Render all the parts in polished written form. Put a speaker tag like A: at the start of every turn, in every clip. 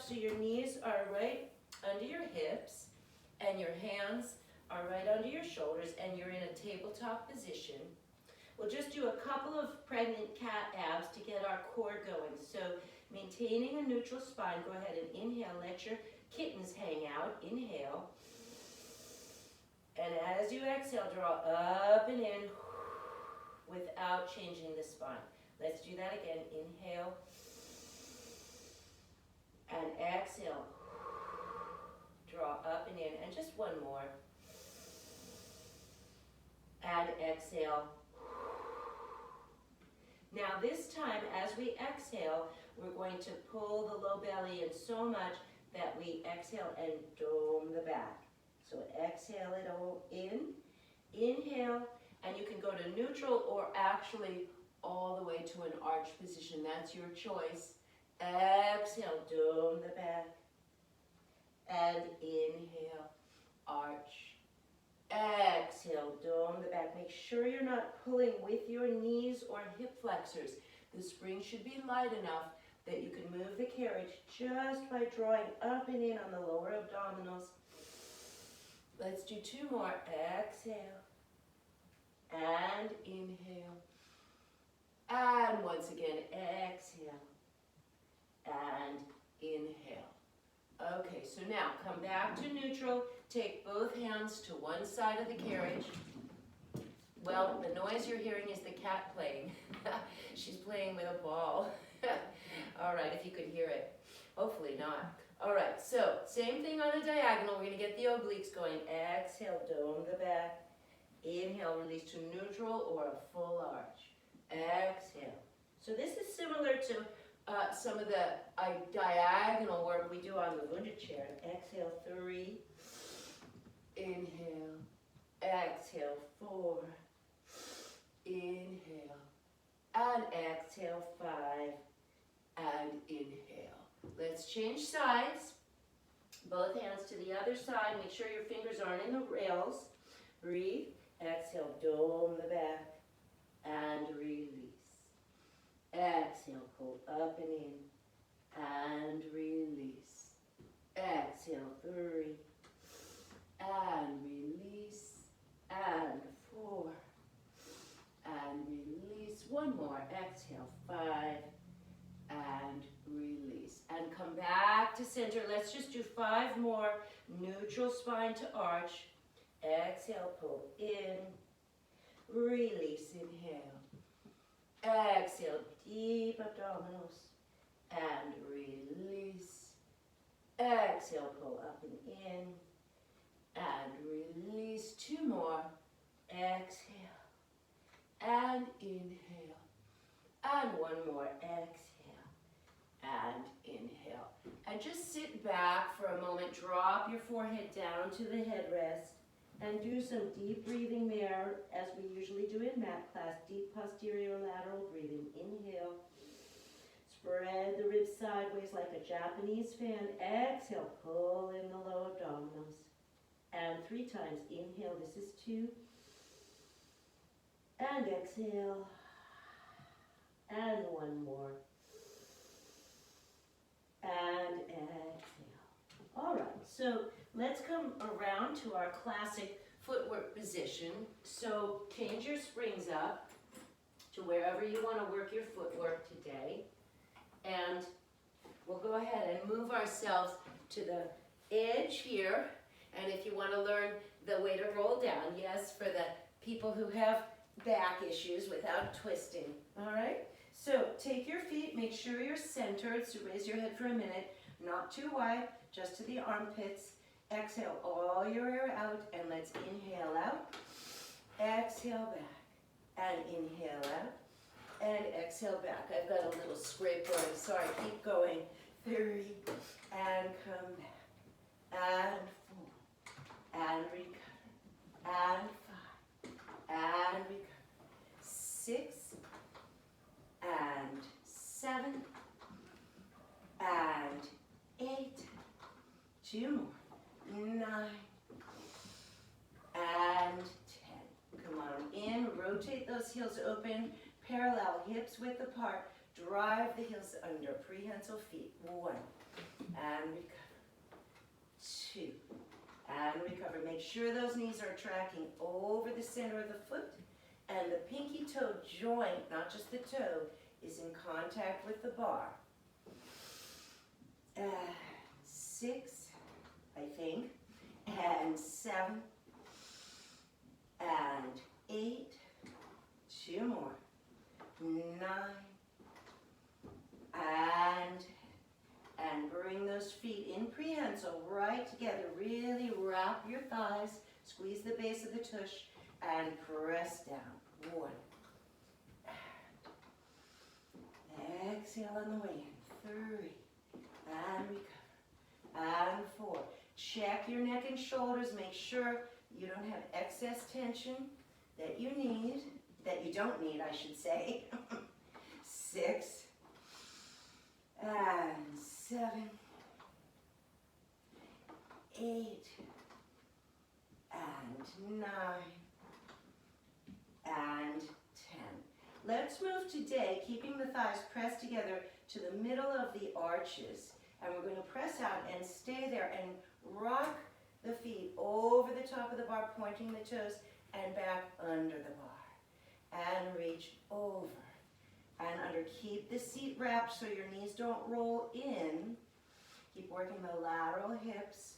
A: so your knees are right under your hips and your hands are right under your shoulders and you're in a tabletop position. We'll just do a couple of pregnant cat abs to get our core going. So maintaining a neutral spine, go ahead and inhale, let your kittens hang out, inhale. And as you exhale, draw up and in without changing the spine. Let's do that again, inhale and exhale. Draw up and in, and just one more. And exhale. Now this time, as we exhale, we're going to pull the low belly in so much that we exhale and dome the back. So exhale it all in, inhale, and you can go to neutral or actually all the way to an arch position. That's your choice. Exhale, dome the back. And inhale, arch. Exhale, dome the back. Make sure you're not pulling with your knees or hip flexors. The spring should be light enough that you can move the carriage just by drawing up and in on the lower abdominals. Let's do two more. Exhale. And inhale. And once again, exhale. And inhale. Okay, so now come back to neutral. Take both hands to one side of the carriage. Well, the noise you're hearing is the cat playing. She's playing with a ball. All right, if you could hear it. Hopefully not. All right, so same thing on a diagonal. We're going to get the obliques going. Exhale, dome the back. Inhale, release to neutral or a full arch. Exhale. So this is similar to some of the diagonal work we do on the wounded chair. Exhale, 3. Inhale. Exhale, 4. Inhale. And exhale, 5. And inhale. Let's change sides. Both hands to the other side. Make sure your fingers aren't in the rails. Breathe. Exhale, dome the back. And release. Exhale, pull up and in. And release. Exhale, 3. And release. And 4. And release. One more. Exhale, 5. And release. And come back to center. Let's just do 5 more. Neutral spine to arch. Exhale, pull in. Release, inhale. Exhale, deep abdominals. And release. Exhale, pull up and in. And release. 2 more. Exhale. And inhale. And 1 more. Exhale. And inhale. And just sit back for a moment. Drop your forehead down to the headrest. And do some deep breathing there, as we usually do in mat class. Deep posterior lateral breathing. Inhale. Spread the ribs sideways like a Japanese fan. Exhale. Pull in the low abdominals. And 3 times. Inhale. This is 2. And exhale. And 1 more. And exhale. All right. So let's come around to our classic footwork position. So change your springs up to wherever you want to work your footwork today. And we'll go ahead and move ourselves to the edge here. And if you want to learn the way to roll down, yes, for the people who have back issues without twisting. All right? So take your feet, make sure you're centered. So raise your head for a minute, not too wide, just to the armpits. Exhale all your air out, and let's inhale out. Exhale back, and inhale out, and exhale back. I've got a little scrape going, sorry, keep going. 3, and come back, and 4, and recover, and 5, and recover. 6, and 7, and 8, 2 more. 9 and 10. Come on in, rotate those heels open, parallel hips width apart, drive the heels under, prehensile feet. 1 and and recover. 2, and recover. Make sure those knees are tracking over the center of the foot, and the pinky toe joint, not just the toe, is in contact with the bar. 6, I think, and 7, and 8, 2 more, 9, and bring those feet in prehensile right together. Really wrap your thighs, squeeze the base of the tush, and press down. 1. Exhale on the way in. 3, and recover. And 4. Check your neck and shoulders. Make sure you don't have excess tension that you need, that you don't need, I should say. 6, and 7, 8, and 9, and 10. Let's move today, keeping the thighs pressed together to the middle of the arches. And we're going to press out and stay there and rock the feet over the top of the bar, pointing the toes, and back under the bar. And reach over and under. Keep the seat wrapped so your knees don't roll in. Keep working the lateral hips.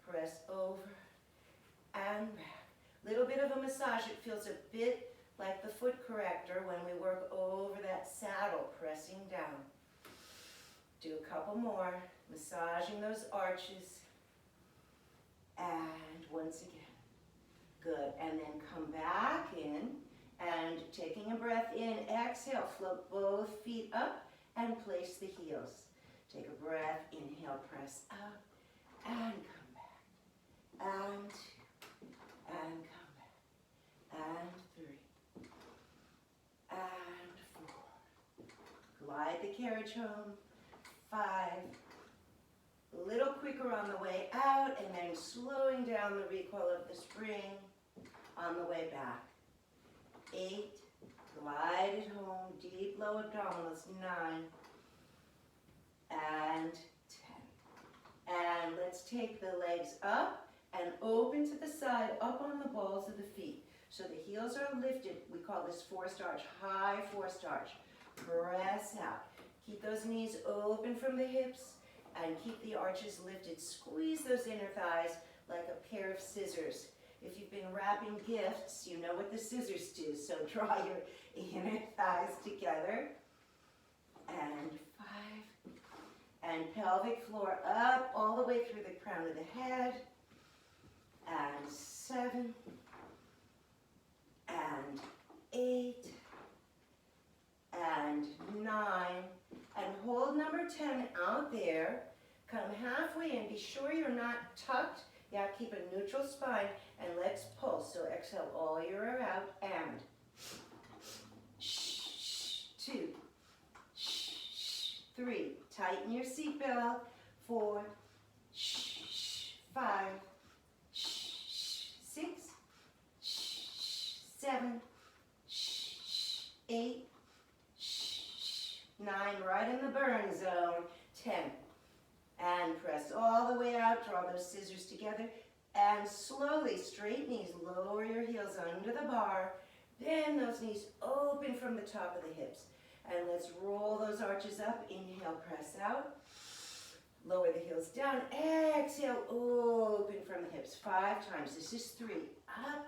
A: Press over and back. Little bit of a massage. It feels a bit like the foot corrector when we work over that saddle, pressing down. Do a couple more, massaging those arches. And once again. Good. And then come back in and taking a breath in, exhale, float both feet up and place the heels. Take a breath, inhale, press up and come back. And 2, and come back. And 3, and 4. Glide the carriage home. 5. A little quicker on the way out, and then slowing down the recoil of the spring on the way back. 8, glide it home, deep low abdominals. 9, and 10. And let's take the legs up and open to the side, up on the balls of the feet. So the heels are lifted. We call this forced arch, high forced arch. Press out. Keep those knees open from the hips and keep the arches lifted. Squeeze those inner thighs like a pair of scissors. If you've been wrapping gifts, you know what the scissors do. So draw your inner thighs together. And 5. And pelvic floor up all the way through the crown of the head. And 7. And 8. And 9. And hold number 10 out there. Come halfway in. Be sure you're not tucked. Yeah, keep a neutral spine. And let's pulse. So exhale all your air out. And 2, 3. Tighten your seatbelt. 4, 5, 6, 7, 8, 9, right in the burn zone. 10. And press all the way out. Draw those scissors together. And slowly, straight knees. Lower your heels under the bar. Bend those knees open from the top of the hips. And let's roll those arches up. Inhale, press out. Lower the heels down. Exhale, open from the hips. 5 times. This is 3. Up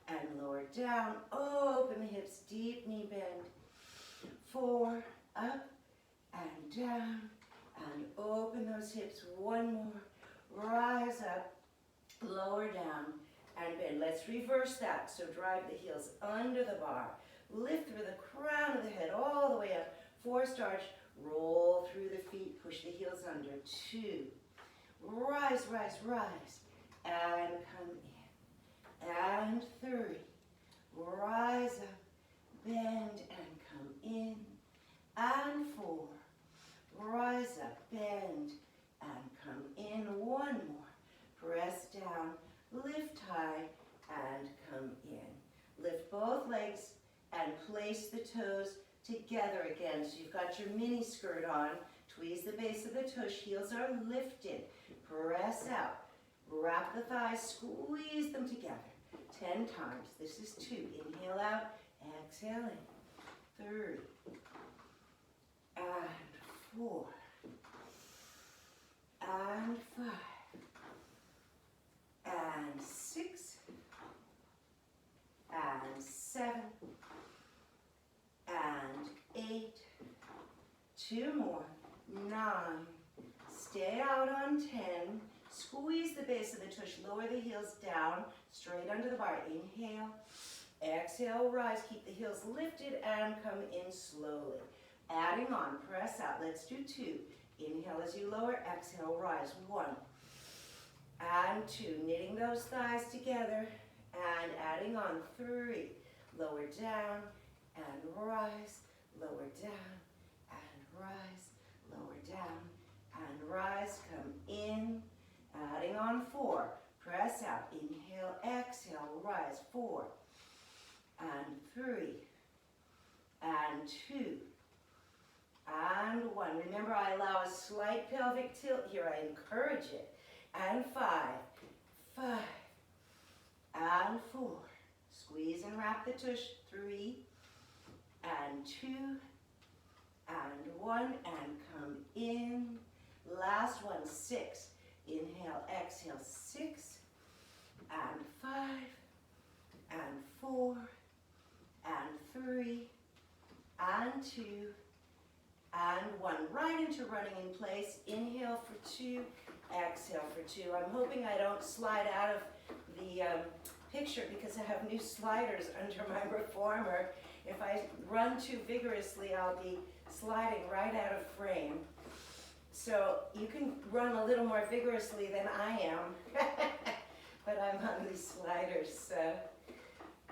A: and lower down. Open the hips. Deep knee bend. 4. Up and down. And open those hips. 1 more. Rise up. Lower down. And bend. Let's reverse that. So drive the heels under the bar. Lift through the crown of the head all the way up. Forced arch. Roll through the feet. Push the heels under. 2. Rise, rise, rise. And come in. And 3. Rise up. Bend and come in. And 4. Rise up. Bend and come in. 1 more. Press down. Lift high and come in. Lift both legs and place the toes together again. So you've got your mini skirt on. Squeeze the base of the tush, heels are lifted. Press out. Wrap the thighs, squeeze them together. 10 times. This is 2. Inhale out, exhale in. 3, and 4, and 5, and 6, and 7, and 8. 2 more. 9. Stay out on 10. Squeeze the base of the tush. Lower the heels down, straight under the bar. Inhale. Exhale, rise. Keep the heels lifted and come in slowly. Adding on. Press out. Let's do 2. Inhale as you lower. Exhale, rise. 1 and 2. Knitting those thighs together and adding on. 3. Lower down and rise. Lower down and rise. Lower down and rise. Come in. Adding on. 4. Press out. Inhale, exhale, rise. 4 and 3 and 2 and 1. Remember, I allow a slight pelvic tilt here. I encourage it. And 5, 5 and 4. Squeeze and wrap the tush. 3 and 2 and 1 and come in. Last one. 6. Inhale, exhale. 6 and 5 and 4 and 3 and 2 and 1. Right into running in place. Inhale for 2, exhale for 2. I'm hoping I don't slide out of the picture because I have new sliders under my reformer. If I run too vigorously, I'll be sliding right out of frame. So you can run a little more vigorously than I am, but I'm on these sliders, so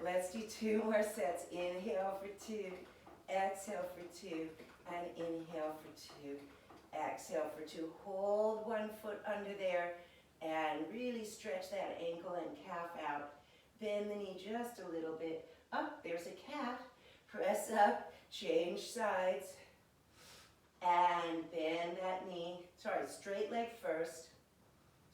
A: let's do 2 more sets. Inhale for 2, exhale for 2, and inhale for 2, exhale for 2. Hold one foot under there and really stretch that ankle and calf out. Bend the knee just a little bit. Up, there's a cat. Press up, change sides, and bend that knee. Sorry, straight leg first.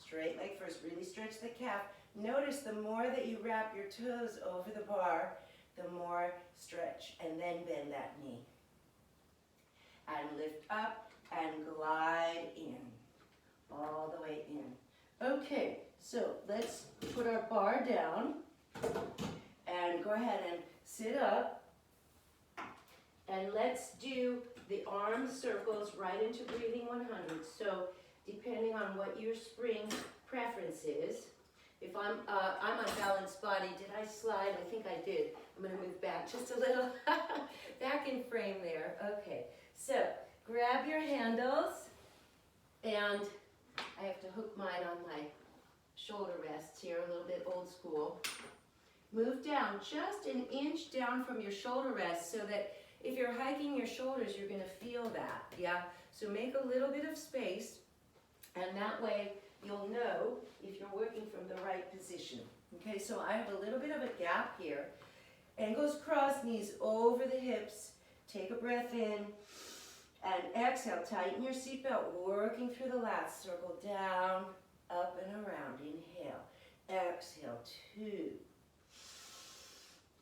A: Straight leg first. Really stretch the calf. Notice the more that you wrap your toes over the bar, the more stretch, and then bend that knee. And lift up and glide in, all the way in. Okay, so let's put our bar down and go ahead and sit up. And let's do the arm circles right into breathing 100. So depending on what your spring preference is, if I'm on balanced body, did I slide? I think I did. I'm going to move back just a little, back in frame there. Okay, so grab your handles, and I have to hook mine on my shoulder rests here, a little bit old school. Move down just an inch down from your shoulder rest so that if you're hiking your shoulders, you're going to feel that, yeah? So make a little bit of space, and that way you'll know if you're working from the right position. Okay, so I have a little bit of a gap here. Ankles crossed, knees over the hips. Take a breath in, and exhale. Tighten your seatbelt, working through the lats. Circle down, up and around. Inhale, exhale, 2,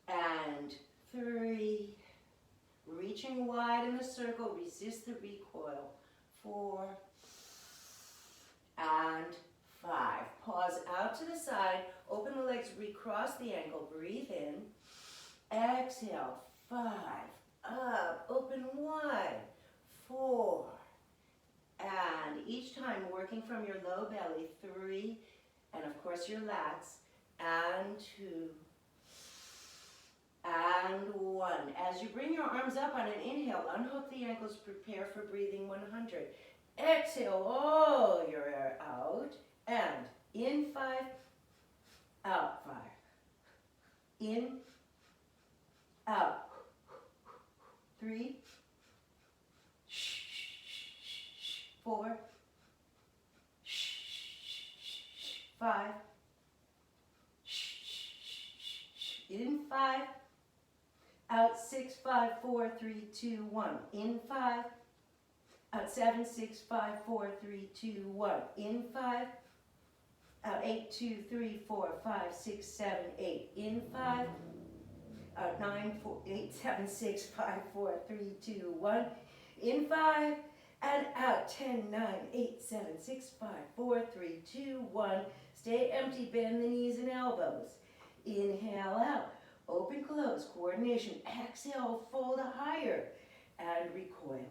A: and 3. Reaching wide in the circle, resist the recoil. 4 and 5. Pause out to the side, open the legs, recross the ankle, breathe in. Exhale, 5, up, open wide. 4, and each time working from your low belly. 3, and of course your lats, and 2, and 1. As you bring your arms up on an inhale, unhook the ankles, prepare for breathing 100. Exhale all your air out, and in 5, out 5. In, out. 3, 4, 5, in 5, out 6, 5, 4, 3, 2, 1. In 5, Out 7, 6, 5, 4, 3, 2, 1. In 5. Out 8, 2, 3, 4, 5, 6, 7, 8. In 5. Out 9, 4, 8, 7, 6, 5, 4, 3, 2, 1. In 5. And out 10, 9, 8, 7, 6, 5, 4, 3, 2, 1. Stay empty, bend the knees and elbows. Inhale out, open, close, coordination. Exhale, fold higher and recoil.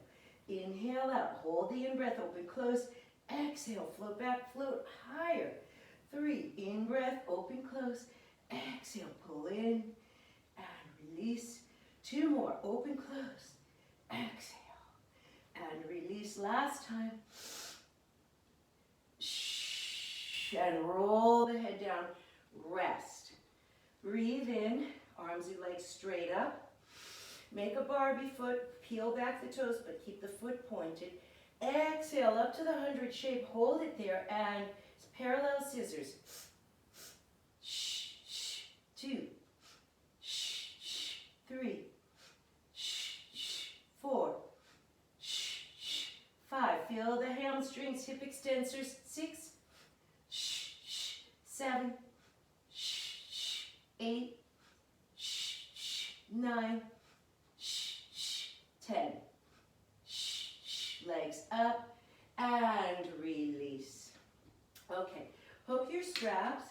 A: Inhale out, hold the in-breath, open, close. Exhale, float back, float higher. 3, in-breath, open, close. Exhale, pull in and release. 2 more, open, close. Exhale and release. Last time. And roll the head down, rest. Breathe in, arms and legs straight up. Make a Barbie foot, peel back the toes, but keep the foot pointed. Exhale up to the 100 shape, hold it there, and parallel scissors. 2, 3, 4, 5. Feel the hamstrings, hip extensors. 6, 7, 8, 9, 10. Legs up and release. Okay, hook your straps,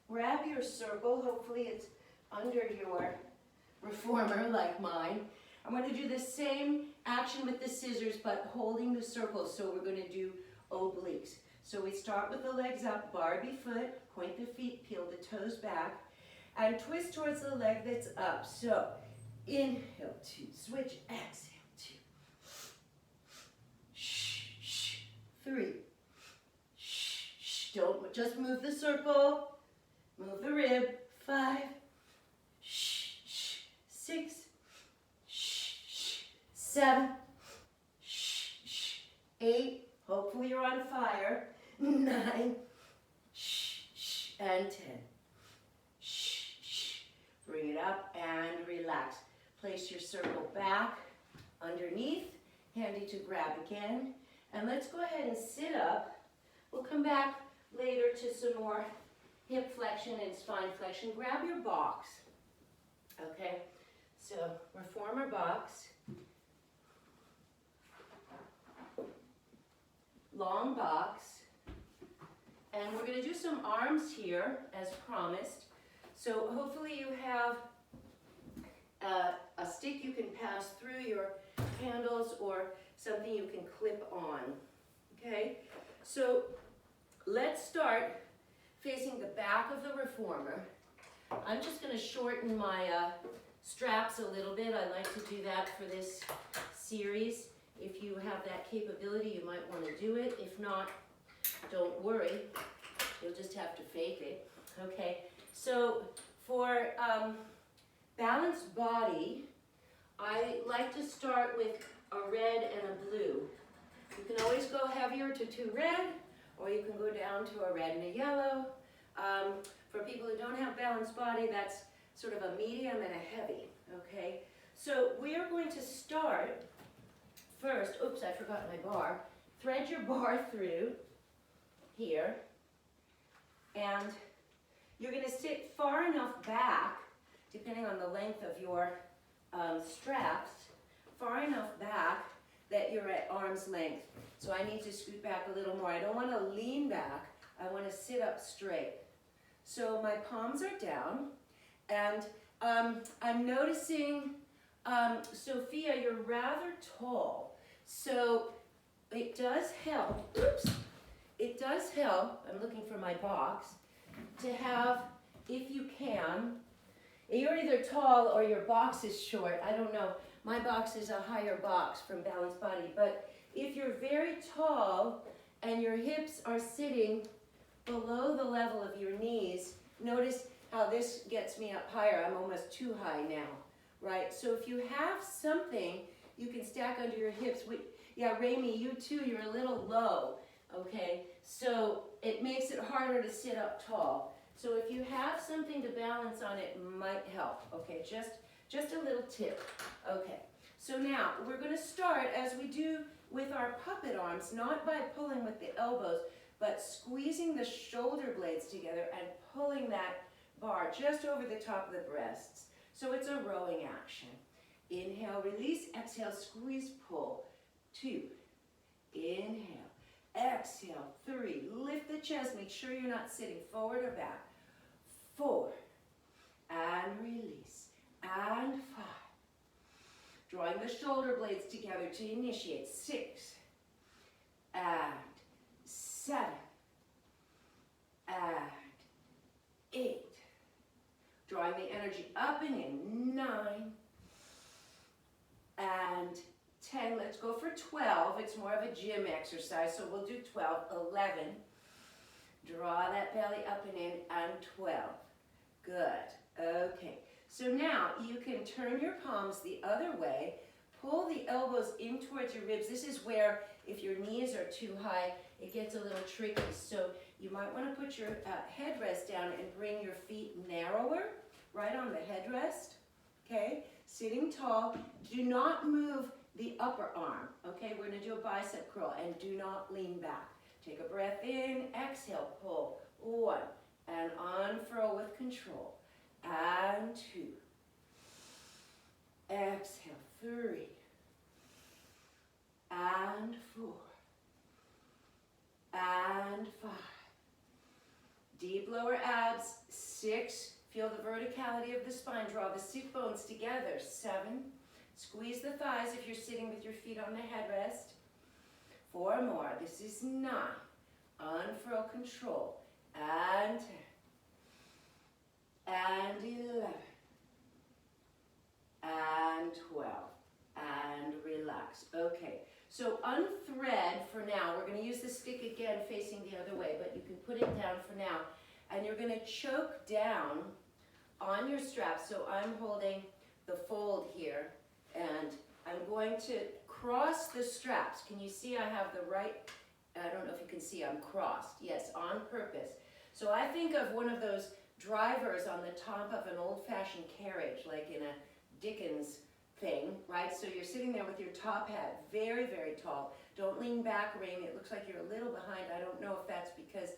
A: grab your circle. Hopefully it's under your reformer like mine. I'm going to do the same action with the scissors but holding the circle. So we're going to do obliques. So we start with the legs up, Barbie foot, point the feet, peel the toes back, and twist towards the leg that's up. So inhale, 2, switch, exhale, 2. 3. Don't just move the circle, move the rib. 5. 6. 7. 8. Hopefully you're on fire. 9. And 10. Bring it up and relax. Place your circle back underneath. Handy to grab again. And let's go ahead and sit up. We'll come back later to some more hip flexion and spine flexion. Grab your box. Okay, so reformer box. Long box. And we're going to do some arms here as promised. So hopefully you have a stick you can pass through your handles or something you can clip on. Okay, so let's start facing the back of the reformer. I'm just going to shorten my straps a little bit. I like to do that for this series. If you have that capability, you might want to do it. If not, don't worry. You'll just have to fake it. Okay, so for balanced body, I like to start with a red and a blue. You can always go heavier to 2 red, or you can go down to a red and a yellow. For people who don't have balanced body, that's sort of a medium and a heavy. Okay, so we are going to start first. Oops, I forgot my bar. Thread your bar through here, and you're going to sit far enough back, depending on the length of your straps, far enough back that you're at arm's length. So I need to scoot back a little more. I don't want to lean back. I want to sit up straight. So my palms are down, and I'm noticing, Sophia, you're rather tall. So it does help, oops, it does help, I'm looking for my box, to have, if you can, you're either tall or your box is short. I don't know. My box is a higher box from balanced body. But if you're very tall and your hips are sitting below the level of your knees, notice how this gets me up higher. I'm almost too high now, right? So if you have something you can stack under your hips. Yeah, Rami, you too, you're a little low, okay? So it makes it harder to sit up tall. So if you have something to balance on, it might help. Okay, just a little tip. Okay, so now we're going to start as we do with our puppet arms, not by pulling with the elbows, but squeezing the shoulder blades together and pulling that bar just over the top of the breasts. So it's a rowing action. Inhale, release, exhale, squeeze, pull. 2, inhale, exhale, 3, lift the chest, make sure you're not sitting forward or back. 4, and release, and 5. Drawing the shoulder blades together to initiate. 6, and 7, and 8. Drawing the energy up and in. 9, and 10. Let's go for 12. It's more of a gym exercise, so we'll do 12. 11. Draw that belly up and in, and 12. Good. Okay. So now you can turn your palms the other way, pull the elbows in towards your ribs. This is where, if your knees are too high, it gets a little tricky. So you might want to put your headrest down and bring your feet narrower, right on the headrest. Okay? Sitting tall. Do not move the upper arm. Okay? We're going to do a bicep curl, and do not lean back. Take a breath in, exhale, pull. 1, and unfurl with control. And 2. Exhale, 3. And 4. And 5. Deep lower abs. 6. Feel the verticality of the spine. Draw the sit bones together. 7. Squeeze the thighs if you're sitting with your feet on the headrest. 4 more. This is 9. Unfurl, control. And 10. And 11. And 12. And relax. Okay, so unthread for now. We're going to use the stick again facing the other way, but you can put it down for now. And you're going to choke down on your strap. So I'm holding the fold here, and I'm going to cross the straps. Can you see I have the right, I don't know if you can see, I'm crossed. Yes, on purpose. So I think of one of those drivers on the top of an old-fashioned carriage, like in a Dickens thing, right? So you're sitting there with your top hat, very, very tall. Don't lean back, Raimi. It looks like you're a little behind. I don't know if that's because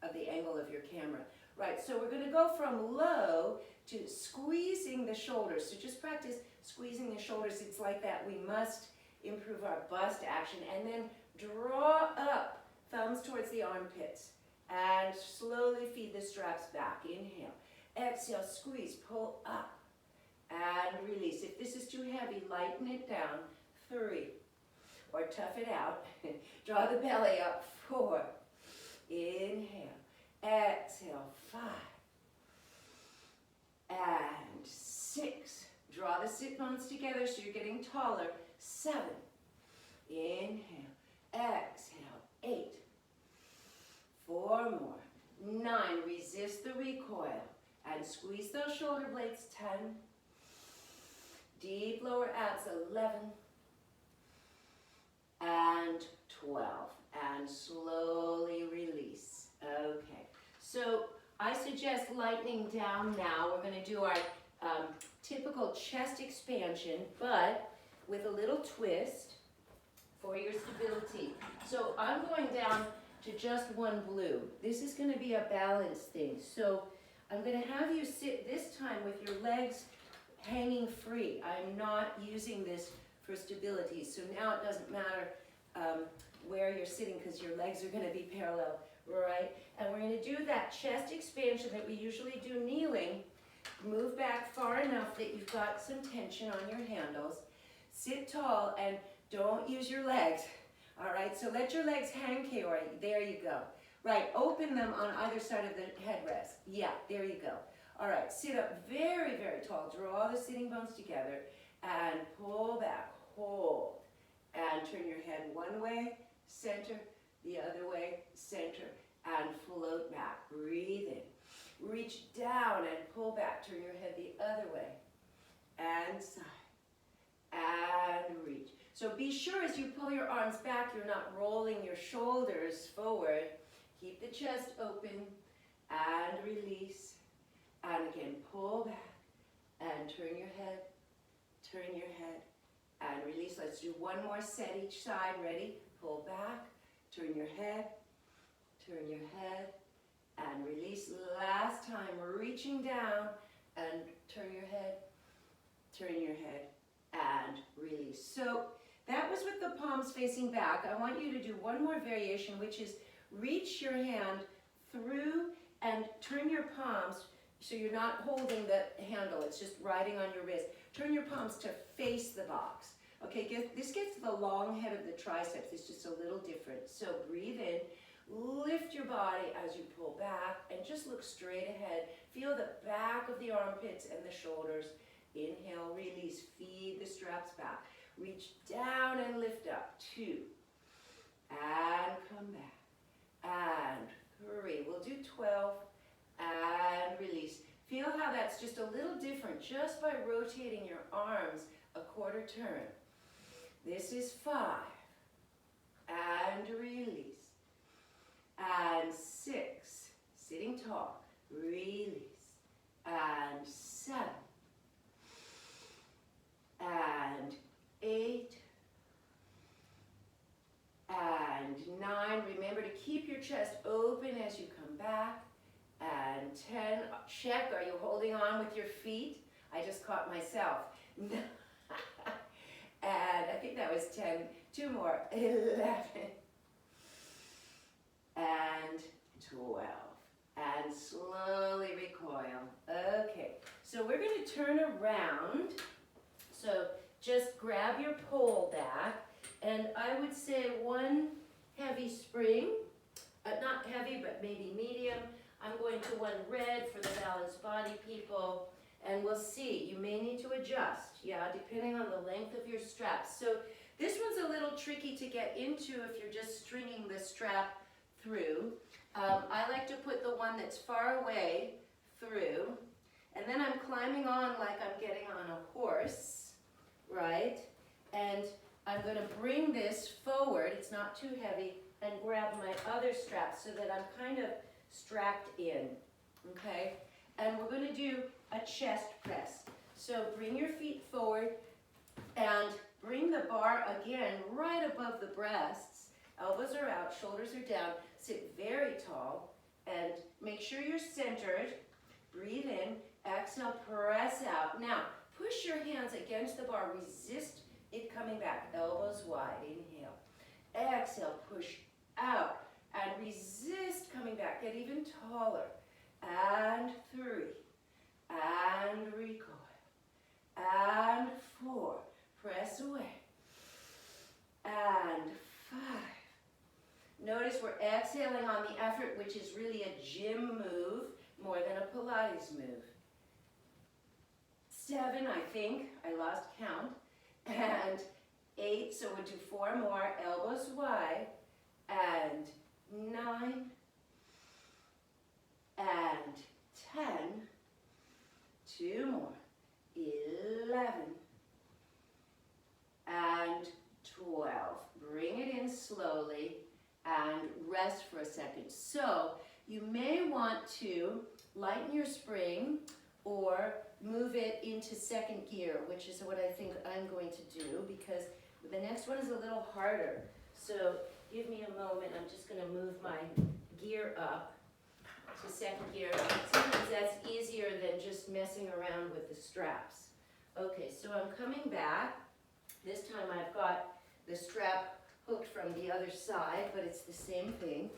A: of the angle of your camera. Right, so we're going to go from low to squeezing the shoulders. So just practice squeezing the shoulders. It's like that. We must improve our bust action. And then draw up, thumbs towards the armpits. And slowly feed the straps back. Inhale. Exhale, squeeze, pull up. And release. If this is too heavy, lighten it down. 3. Or tough it out. Draw the belly up. 4. Inhale. Exhale. 5. And 6. Draw the sit bones together so you're getting taller. 7. Inhale. Exhale. 8. 4 more. 9. Resist the recoil. And squeeze those shoulder blades. 10. Deep lower abs. 11. And 12. And slowly release. Okay. So I suggest lightening down now. We're going to do our typical chest expansion, but with a little twist for your stability. So I'm going down to just one blue. This is going to be a balance thing. So I'm going to have you sit this time with your legs hanging free. I'm not using this for stability. So now it doesn't matter where you're sitting because your legs are going to be parallel, right? And we're going to do that chest expansion that we usually do kneeling. Move back far enough that you've got some tension on your handles. Sit tall and don't use your legs. All right, so let your legs hang, Kaori. There you go. Right, open them on either side of the headrest. Yeah, there you go. All right, sit up very, very tall. Draw the sitting bones together and pull back. Hold. And turn your head one way, center, the other way, center, and float back. Breathe in. Reach down and pull back. Turn your head the other way. And side. And reach. So be sure as you pull your arms back, you're not rolling your shoulders forward. Keep the chest open and release. And again, pull back and turn your head and release. Let's do one more set each side. Ready? Pull back, turn your head, and release. Last time, reaching down, and turn your head, and release. So that was with the palms facing back. I want you to do one more variation, which is reach your hand through and turn your palms so you're not holding the handle, it's just riding on your wrist. Turn your palms to face the box. Okay, this gets the long head of the triceps, it's just a little different. So breathe in, lift your body as you pull back, and just look straight ahead. Feel the back of the armpits and the shoulders. Inhale, release, feed the straps back. Reach down and lift up. 2, and come back, and 3. We'll do 12, and release. Feel how that's just a little different just by rotating your arms a quarter turn. This is 5, and release, and 6, sitting tall, release, and 7, and 8, and 9. Remember to keep your chest open as you come back. And 10, check, are you holding on with your feet? I just caught myself. And I think that was 10, 2 more, 11, and 12, and slowly recoil. Okay, so we're going to turn around. So just grab your pole back, and I would say one heavy spring, not heavy, but maybe medium. I'm going to one red for the balanced body people, and we'll see. You may need to adjust, yeah, depending on the length of your straps. So this one's a little tricky to get into if you're just stringing the strap through. I like to put the one that's far away through, and then I'm climbing on like I'm getting on a horse, right? And I'm going to bring this forward, it's not too heavy, and grab my other strap so that I'm kind of strapped in, okay? And we're going to do a chest press. So bring your feet forward and bring the bar again right above the breasts. Elbows are out, shoulders are down. Sit very tall and make sure you're centered. Breathe in, exhale, press out. Now, push your hands against the bar. Resist it coming back. Elbows wide. Inhale. Exhale, push out. And resist coming back. Get even taller. And 3. And recoil. And 4. Press away. And 5. Notice we're exhaling on the effort, which is really a gym move more than a Pilates move. 7, I think. I lost count. And 8, so we'll do 4 more. Elbows wide. And 9. And 10. 2 more. 11. And 12. Bring it in slowly and rest for a second. So you may want to lighten your spring or move it into second gear, which is what I think I'm going to do because the next one is a little harder. So give me a moment. I'm just going to move my gear up to second gear. Sometimes that's easier than just messing around with the straps. Okay, so I'm coming back. This time I've got the strap hooked from the other side, but it's the same thing.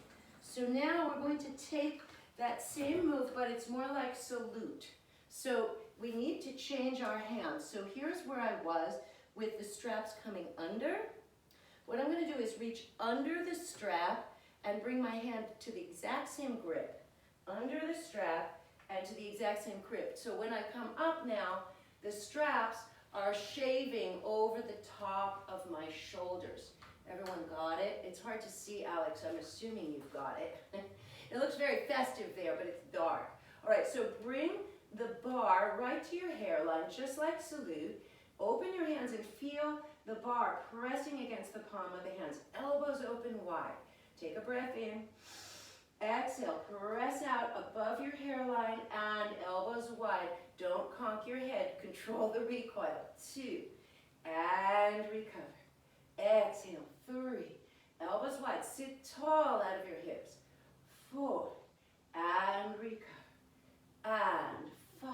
A: So now we're going to take that same move, but it's more like salute. So we need to change our hands. So here's where I was with the straps coming under. What I'm going to do is reach under the strap and bring my hand to the exact same grip. Under the strap and to the exact same grip. So when I come up now, the straps are shaving over the top of my shoulders. Everyone got it? It's hard to see, Alex. I'm assuming you've got it. It looks very festive there, but it's dark. All right, so bring the bar right to your hairline, just like salute. Open your hands and feel the bar pressing against the palm of the hands. Elbows open wide. Take a breath in. Exhale, press out above your hairline and elbows wide. Don't conk your head. Control the recoil. 2. and recover. Exhale, 3. Elbows wide, sit tall out of your hips. 4, and recover. And 5,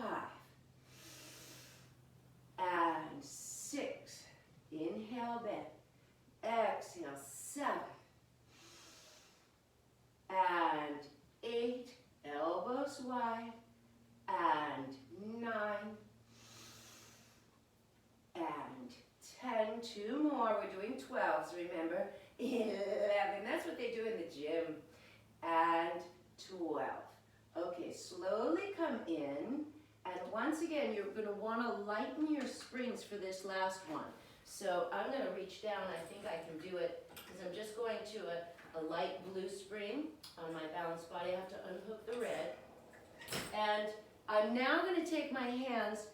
A: and 6. Inhale, bend. Exhale, 7, and 8. Elbows wide, and 9, and 10. 2 more. We're doing 12s, remember? 11. That's what they do in the gym. And 12. Okay, slowly come in. And once again, you're going to want to lighten your springs for this last one. So I'm going to reach down. I think I can do it because I'm just going to a light blue spring on my balanced body. I have to unhook the red. And I'm now going to take my hands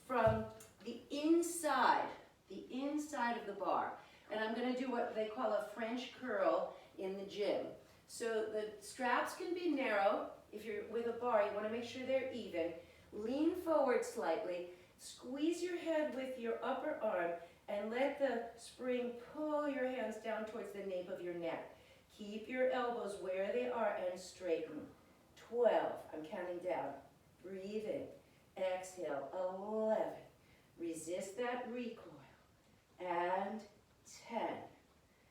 A: from the inside of the bar. And I'm going to do what they call a French curl in the gym. So the straps can be narrow. If you're with a bar, you want to make sure they're even. Lean forward slightly. Squeeze your head with your upper arm and let the spring pull your hands down towards the nape of your neck. Keep your elbows where they are and straighten. 12. I'm counting down. Breathe in. Exhale. 11. Resist that recoil. And 10.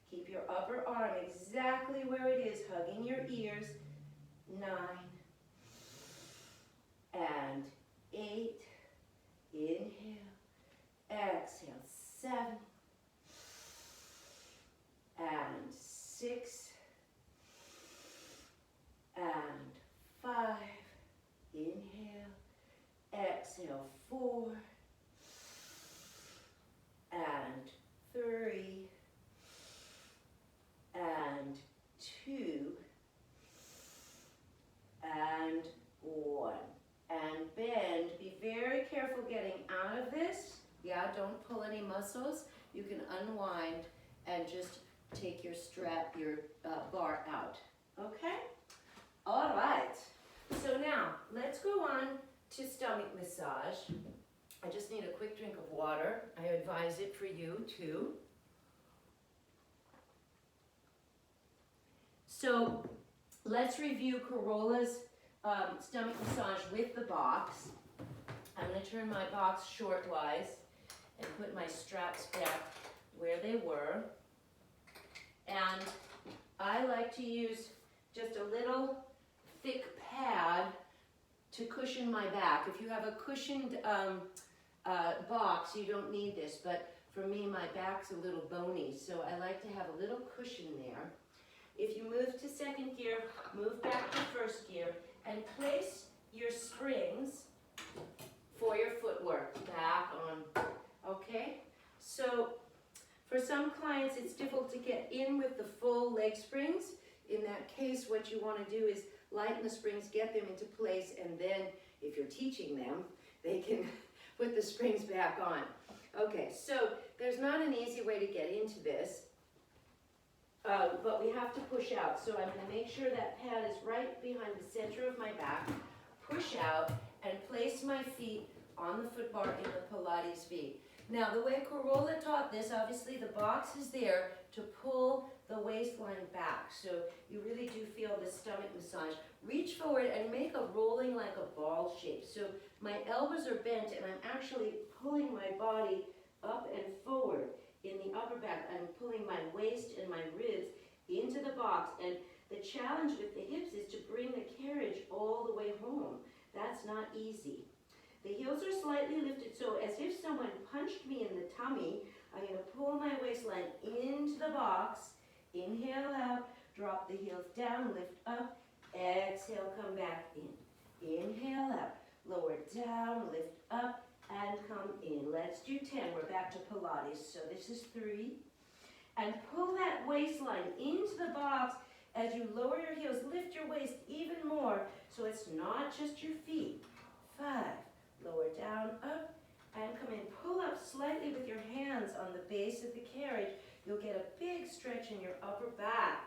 A: Keep your upper arm exactly where it is, hugging your ears. 9. And 8. Inhale. Exhale. 7. And 6. And 5. Inhale. Exhale. 4. And 3. And 2. And 1. And bend. Be very careful getting out of this. Yeah, don't pull any muscles. You can unwind and just take your bar out. Okay? All right. So now, let's go on to stomach massage. I just need a quick drink of water. I advise it for you too. So let's review Corola's stomach massage with the box. I'm going to turn my box shortwise and put my straps back where they were. And I like to use just a little thick pad to cushion my back. If you have a cushioned box, you don't need this, but for me, my back's a little bony, so I like to have a little cushion there. If you move to second gear, move back to first gear, and place your springs for your footwork back on, okay? So for some clients, it's difficult to get in with the full leg springs. In that case, what you want to do is lighten the springs, get them into place, and then if you're teaching them, they can put the springs back on. Okay, so there's not an easy way to get into this, but we have to push out. So I'm going to make sure that pad is right behind the center of my back, push out, and place my feet on the foot bar in the Pilates V. Now, the way Corolla taught this, obviously the box is there to pull the waistline back. So you really do feel the stomach massage. Reach forward and make a rolling like a ball shape. So my elbows are bent and I'm actually pulling my body up and forward in the upper back. I'm pulling my waist and my ribs into the box. And the challenge with the hips is to bring the carriage all the way home. That's not easy. The heels are slightly lifted, so as if someone punched me in the tummy, I'm going to pull my waistline into the box. Inhale out, drop the heels down, lift up, exhale, come back in. Inhale out, lower down, lift up, and come in. Let's do 10. We're back to Pilates. So this is 3. And pull that waistline into the box. As you lower your heels, lift your waist even more so it's not just your feet. 5. Lower down, up, and come in. Pull up slightly with your hands on the base of the carriage. You'll get a big stretch in your upper back.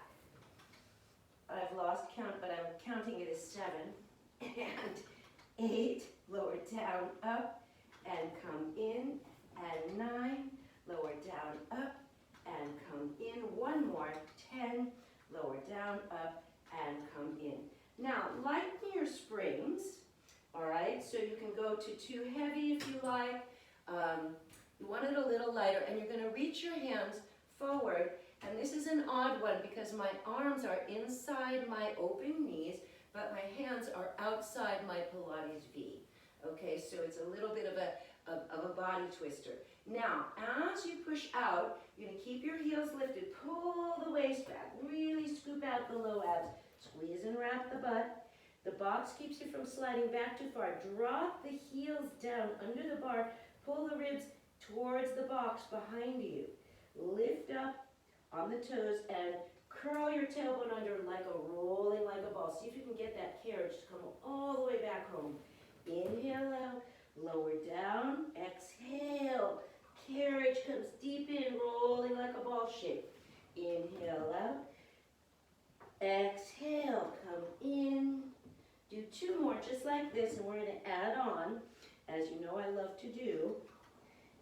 A: I've lost count, but I'm counting it as 7. And 8. Lower down, up, and come in. And 9. lower down, up, and come in. One more, 10, lower down, up, and come in. Now, lighten your springs, all right? So you can go to too heavy if you like. You want it a little lighter, and you're gonna reach your hands forward, and this is an odd one because my arms are inside my open knees, but my hands are outside my Pilates V. Okay, so it's a little bit of a body twister. Now, as you push out, you're gonna keep your heels lifted, pull the waist back, really scoop out the low abs, squeeze and wrap the butt. The box keeps you from sliding back too far. Drop the heels down under the bar, pull the ribs towards the box behind you. Lift up on the toes and curl your tailbone under like rolling like a ball. See if you can get that carriage to come all the way back home. Inhale out, lower down, exhale. Carriage comes deep in, rolling like a ball shape. Inhale out, exhale, come in. Do two more just like this, and we're going to add on, as you know I love to do.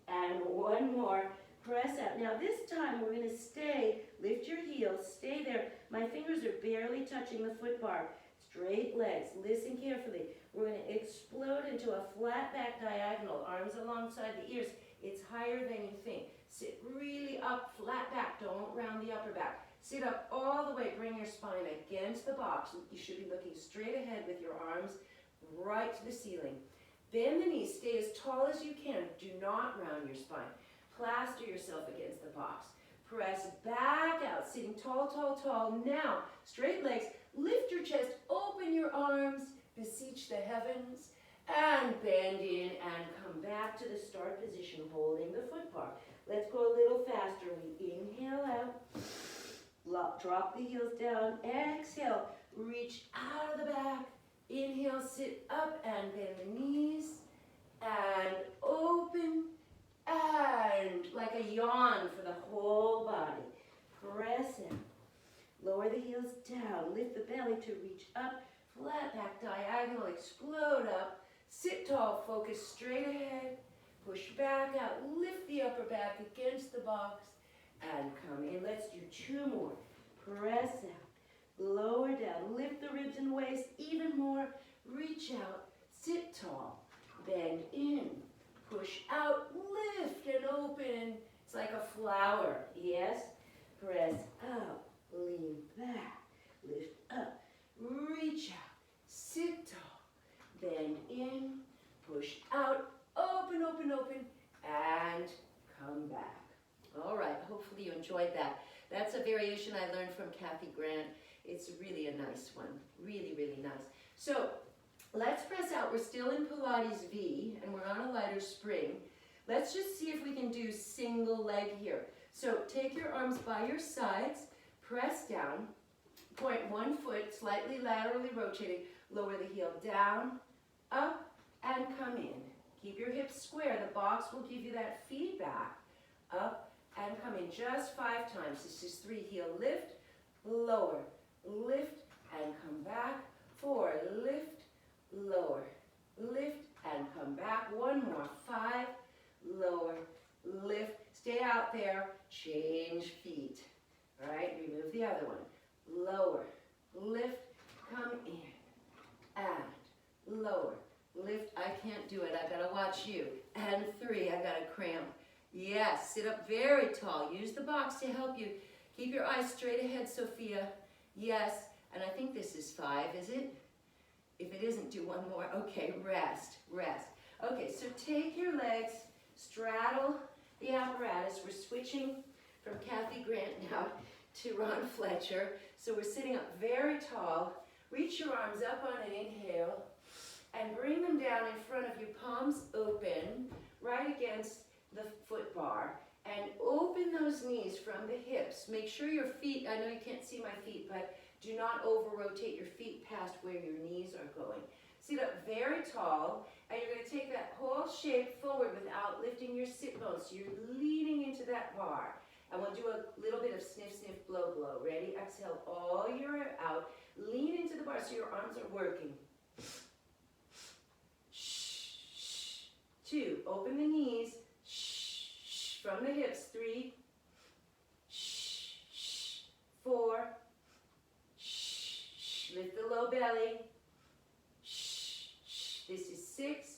A: And one more, press out. Now this time we're going to stay, lift your heels, stay there. My fingers are barely touching the foot bar. Straight legs, listen carefully. We're going to explode into a flat back diagonal, arms alongside the ears. It's higher than you think. Sit really up, flat back, don't round the upper back. Sit up all the way, bring your spine against the box. You should be looking straight ahead with your arms right to the ceiling. Bend the knees, stay as tall as you can. Do not round your spine. Plaster yourself against the box. Press back out, sitting tall, tall, tall. Now, straight legs, lift your chest, open your arms, beseech the heavens, and bend in and come back to the start position, holding the foot bar. Let's go a little faster. We inhale out, drop the heels down, exhale, reach out of the back, inhale, sit up and bend the knees, and open, and like a yawn for the whole body. Press in, lower the heels down, lift the belly to reach up, flat back diagonal, explode up, sit tall, focus straight ahead, push back out, lift the upper back against the box, and come in. Let's do two more. Press out, lower down, lift the ribs and waist even more, reach out, sit tall, bend in, push out, lift and open. It's like a flower, yes? Press out, lean back, lift up, reach out, sit tall, bend in, push out, open, open, open, and come back. All right, hopefully you enjoyed that. That's a variation I learned from Kathy Grant. It's really a nice one, really, really nice. So let's press out. We're still in Pilates V, and we're on a lighter spring. Let's just see if we can do single leg here. So take your arms by your sides, press down, point one foot, slightly laterally rotating, lower the heel down, up, and come in. Keep your hips square. The box will give you that feedback. Up and come in just 5 times. This is 3. Heel lift, lower, lift, and come back. 4, lift, lower, lift, and come back. 1 more. 5, lower, lift. Stay out there. Change feet. All right, remove the other one. Lower, lift, come in, and lower, lift. I can't do it. I gotta watch you. And 3, I got a cramp. Yes, sit up very tall. Use the box to help you. Keep your eyes straight ahead, Sophia. Yes, and I think this is 5, is it? If it isn't, do 1 more. Okay, rest, rest. Okay, so take your legs, straddle the apparatus. We're switching from Kathy Grant now to Ron Fletcher. So we're sitting up very tall. Reach your arms up on an inhale and bring them down in front of you, palms open, right against the foot bar, and open those knees from the hips. Make sure your feet, I know you can't see my feet, but do not over-rotate your feet past where your knees are going. Sit up very tall, and you're going to take that whole shape forward without lifting your sit bones. So you're leaning into that bar. And we'll do a little bit of sniff, sniff, blow, blow. Ready? Exhale all your air out. Lean into the bar so your arms are working. 2, open the knees. From the hips, 3, 4, lift the low belly. This is 6,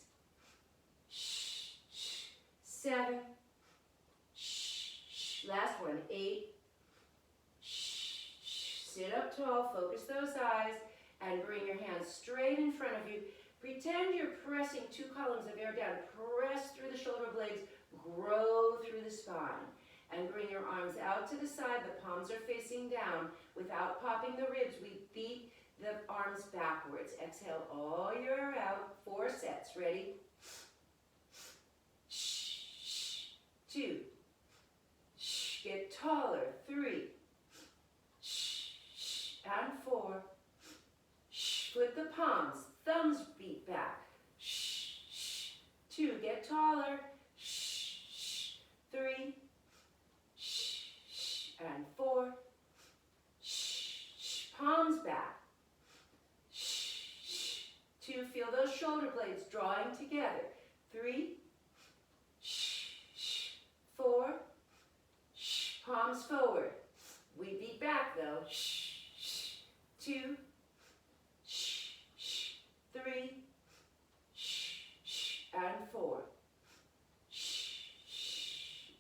A: 7, last one, 8. Sit up tall, focus those eyes, and bring your hands straight in front of you. Pretend you're pressing 2 columns of air down. Press through the shoulder blades, grow through the spine. And bring your arms out to the side. The palms are facing down. Without popping the ribs, we beat the arms backwards. Exhale all your air out. 4 sets. Ready? 2. Get taller. 3. And 4. Flip the palms. Thumbs beat back. 2. Get taller. 3. And 4. Palms back. 2. Feel those shoulder blades drawing together. 3. 4. Palms forward. We beat back though. 2. 3. And 4.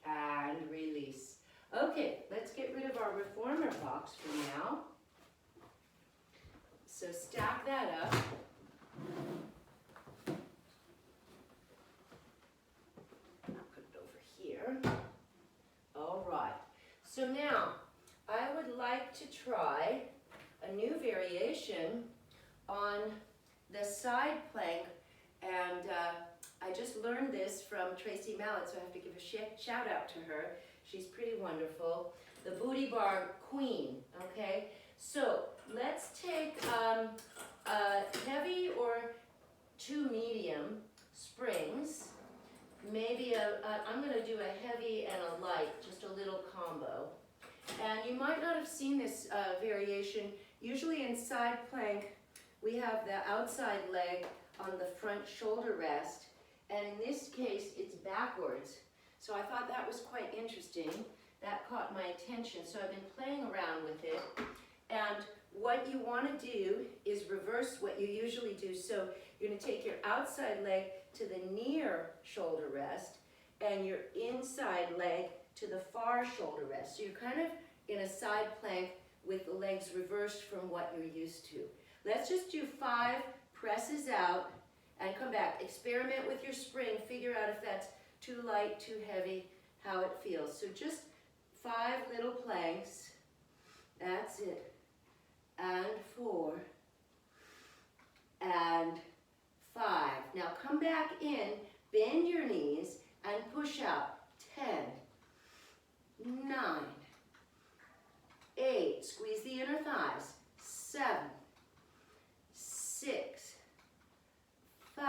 A: And release. Okay, let's get rid of our reformer box for now. So stack that up. I'll put it over here. All right. So now, I would like to try a new variation on the side plank, and I just learned this from Tracy Mallet, so I have to give a shout out to her. She's pretty wonderful. The booty bar queen, okay? So let's take a heavy or 2 medium springs. Maybe I'm gonna do a heavy and a light, just a little combo. And you might not have seen this variation. Usually in side plank, we have the outside leg on the front shoulder rest. And in this case, it's backwards. So I thought that was quite interesting. That caught my attention. So I've been playing around with it. And what you want to do is reverse what you usually do. So you're going to take your outside leg to the near shoulder rest and your inside leg to the far shoulder rest. So you're kind of in a side plank with the legs reversed from what you're used to. Let's just do 5 presses out and come back. Experiment with your spring. Figure out if that's too light, too heavy, how it feels. So just 5 little planks. That's it. And 4. And 5. Now come back in, bend your knees, and push out. 10, 9, 8. Squeeze the inner thighs. 7, 6, 5,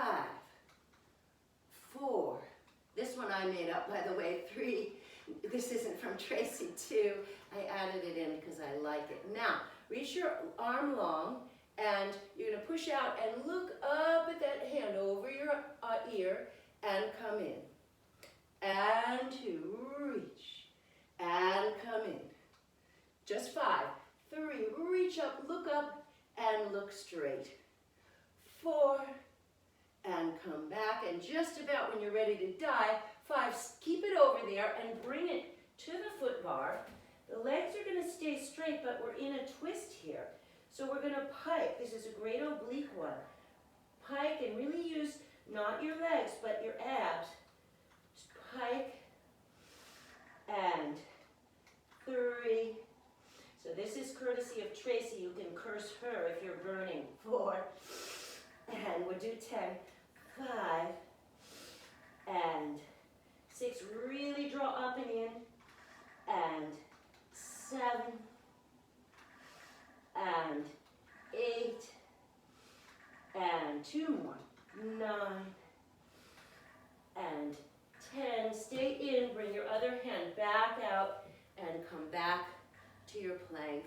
A: 4. This one I made up, by the way. 3. This isn't from Tracy. 2. I added it in because I like it. Now, reach your arm long, and you're going to push out and look up at that hand over your ear and come in. And 2. Reach. And come in. Just 5. 3. Reach up, look up, and look straight. 4. And come back, and just about when you're ready to die, 5, keep it over there and bring it to the foot bar. The legs are going to stay straight, but we're in a twist here. So we're going to pike. This is a great oblique one. Pike, and really use not your legs, but your abs. Just pike, and 3. So this is courtesy of Tracy. You can curse her if you're burning. 4. And we'll do 10. 5 and 6. Really draw up and in. And 7 and 8 and 2 more. 9 and 10. Stay in. Bring your other hand back out and come back to your plank.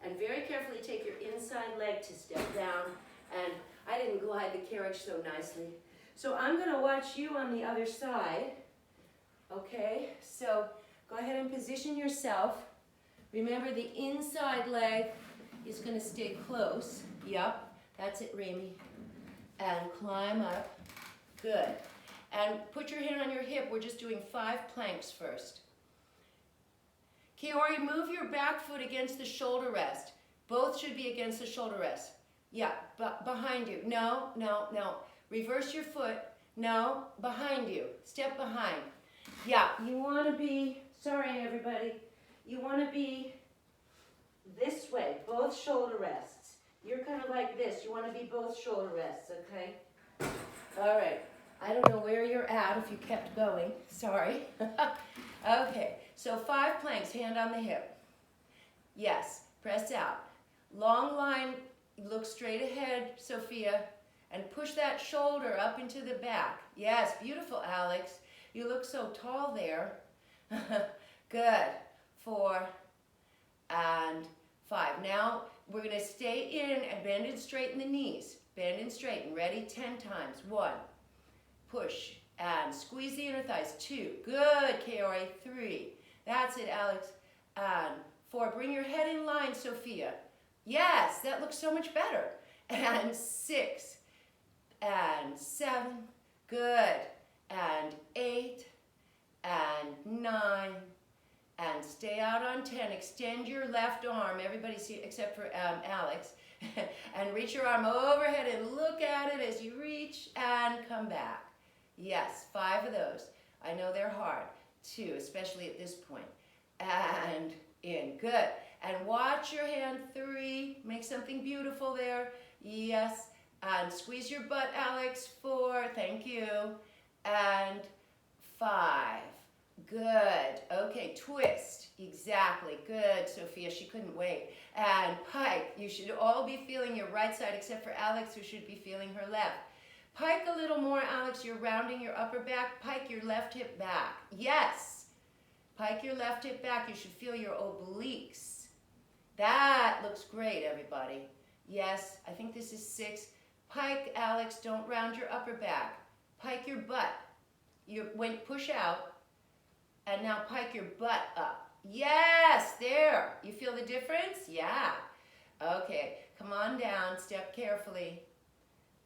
A: And very carefully take your inside leg to step down. And I didn't glide the carriage so nicely. So I'm going to watch you on the other side. Okay, so go ahead and position yourself. Remember the inside leg is going to stay close. Yep, that's it, Remy. And climb up. Good. And put your hand on your hip. We're just doing 5 planks first. Kiori, move your back foot against the shoulder rest. Both should be against the shoulder rest. Yeah, behind you. No, no, no. Reverse your foot. No, behind you. Step behind. Yeah, you want to be, sorry everybody, you want to be this way, both shoulder rests. You're kind of like this. You want to be both shoulder rests, okay? All right. I don't know where you're at if you kept going. Sorry. Okay, so 5 planks, hand on the hip. Yes, press out. Long line, look straight ahead, Sophia, and push that shoulder up into the back. Yes, beautiful, Alex. You look so tall there. Good. 4 and 5. Now we're going to stay in and bend and straighten the knees. Bend and straighten. Ready? 10 times. 1. Push and squeeze the inner thighs. 2. Good, Kaori. 3. That's it, Alex. And 4. Bring your head in line, Sophia. Yes, that looks so much better. And 6. And 7. Good. And 8. And 9. And stay out on 10. Extend your left arm, everybody see, except for Alex. And reach your arm overhead and look at it as you reach and come back. Yes, 5 of those. I know they're hard. 2, especially at this point. And in. Good. And watch your hand. 3. Make something beautiful there. Yes. And squeeze your butt, Alex. 4. Thank you. And 5. Good. Okay, twist. Exactly. Good, Sophia. She couldn't wait. And pike. You should all be feeling your right side except for Alex, who should be feeling her left. Pike a little more, Alex. You're rounding your upper back. Pike your left hip back. Yes. Pike your left hip back. You should feel your obliques. That looks great, everybody. Yes, I think this is 6. Pike, Alex. Don't round your upper back. Pike your butt. Push out. And now pike your butt up. Yes, there. You feel the difference? Yeah. Okay, come on down. Step carefully.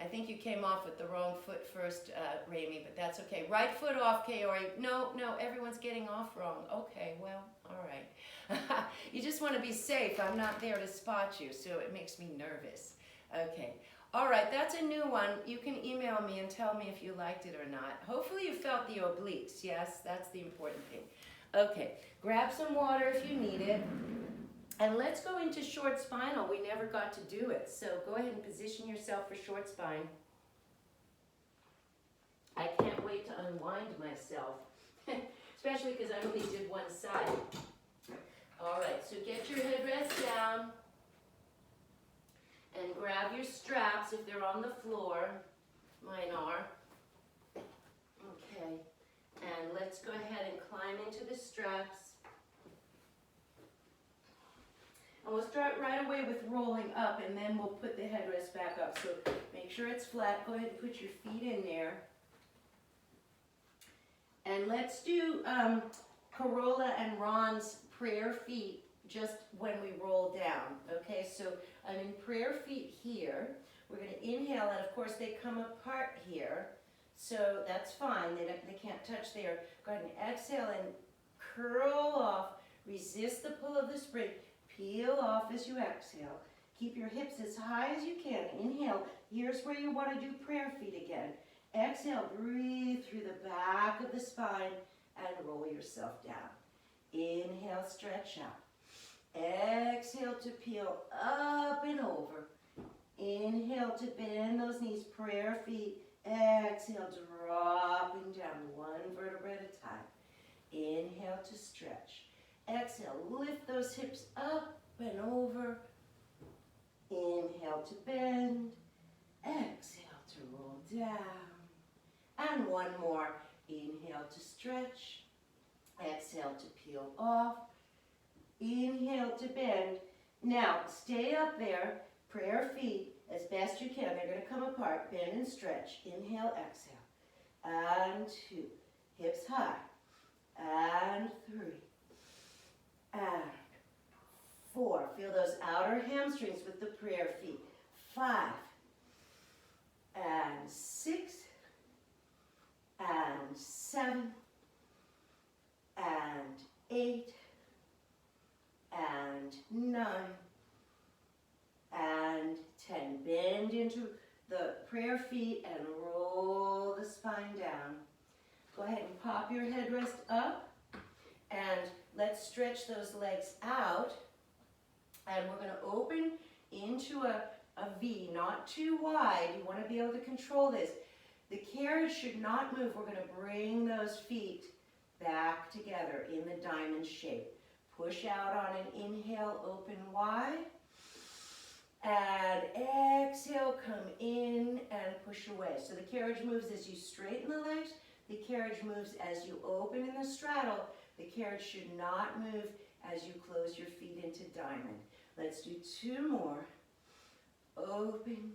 A: I think you came off with the wrong foot first, Ramy, but that's okay. Right foot off, Kaori. No, everyone's getting off wrong. Okay, well, all right. You just want to be safe. I'm not there to spot you, so it makes me nervous. Okay. All right, that's a new one. You can email me and tell me if you liked it or not. Hopefully you felt the obliques. Yes, that's the important thing. Okay, grab some water if you need it. And let's go into short spinal. We never got to do it. So go ahead and position yourself for short spine. I can't wait to unwind myself, especially because I only did one side. All right, so get your headrest down. And grab your straps if they're on the floor. Mine are. Okay. And let's go ahead and climb into the straps. And we'll start right away with rolling up, and then we'll put the headrest back up. So make sure it's flat. Go ahead and put your feet in there. And let's do Corolla and Ron's prayer feet just when we roll down. Okay, so I'm in prayer feet here. We're going to inhale, and of course they come apart here. So that's fine. They can't touch there. Go ahead and exhale and curl off. Resist the pull of the spring. Peel off as you exhale. Keep your hips as high as you can. Inhale. Here's where you want to do prayer feet again. Exhale. Breathe through the back of the spine and roll yourself down. Inhale. Stretch out. Exhale to peel up and over. Inhale to bend those knees. Prayer feet. Exhale, dropping down 1 vertebra at a time. Inhale to stretch. Exhale, lift those hips up and over. Inhale to bend. Exhale to roll down. And 1 more. Inhale to stretch. Exhale to peel off. Inhale to bend. Now, stay up there. Prayer feet as best you can. They're going to come apart. Bend and stretch. Inhale, exhale. And 2. Hips high. and 3, and 4. Feel those outer hamstrings with the prayer feet. 5, and 6, and 7, and 8, and 9, and 10. Bend into the prayer feet and roll the spine down. Go ahead and pop your headrest up, and let's stretch those legs out. And we're going to open into a V, not too wide. You want to be able to control this. The carriage should not move. We're going to bring those feet back together in the diamond shape. Push out on an inhale, open wide. And exhale, come in and push away. So the carriage moves as you straighten the legs. The carriage moves as you open in the straddle. The carriage should not move as you close your feet into diamond. Let's do 2 more. Open,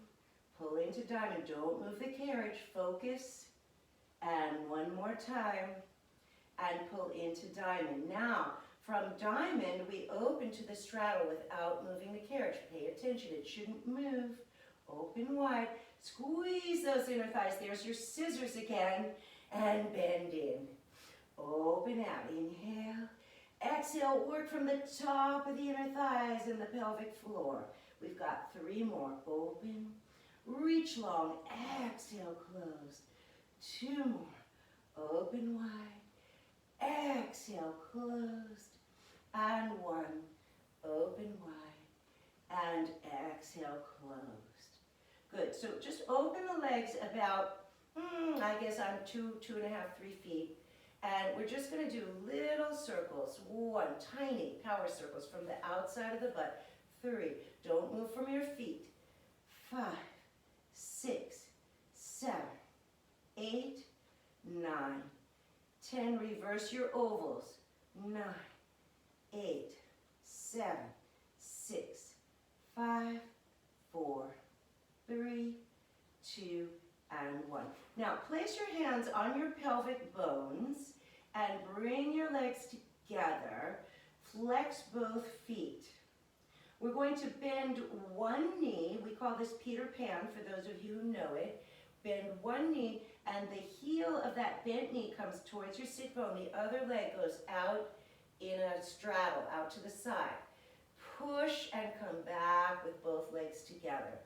A: pull into diamond. Don't move the carriage. Focus. And 1 more time. And pull into diamond. Now, from diamond, we open to the straddle without moving the carriage. Pay attention. It shouldn't move. Open wide. Squeeze those inner thighs. There's your scissors again. And bend in. Open out. Inhale. Exhale. Work from the top of the inner thighs and the pelvic floor. We've got 3 more. Open. Reach long. Exhale. Close. 2 more. Open wide. Exhale. Closed. And 1. Open wide. And exhale. Closed. Good. So just open the legs about, I guess I'm 2.5, 3 feet. And we're just going to do little circles. 1, tiny power circles from the outside of the butt. 3, don't move from your feet. 5, 6, 7, 8, 9, 10. Reverse your ovals. 9, 8, 7, 6, 5, 4, 3, 2, and 1. Now, place your hands on your pelvic bones and bring your legs together. Flex both feet. We're going to bend one knee. We call this Peter Pan for those of you who know it. Bend one knee, and the heel of that bent knee comes towards your sit bone. The other leg goes out in a straddle, out to the side. Push and come back with both legs together.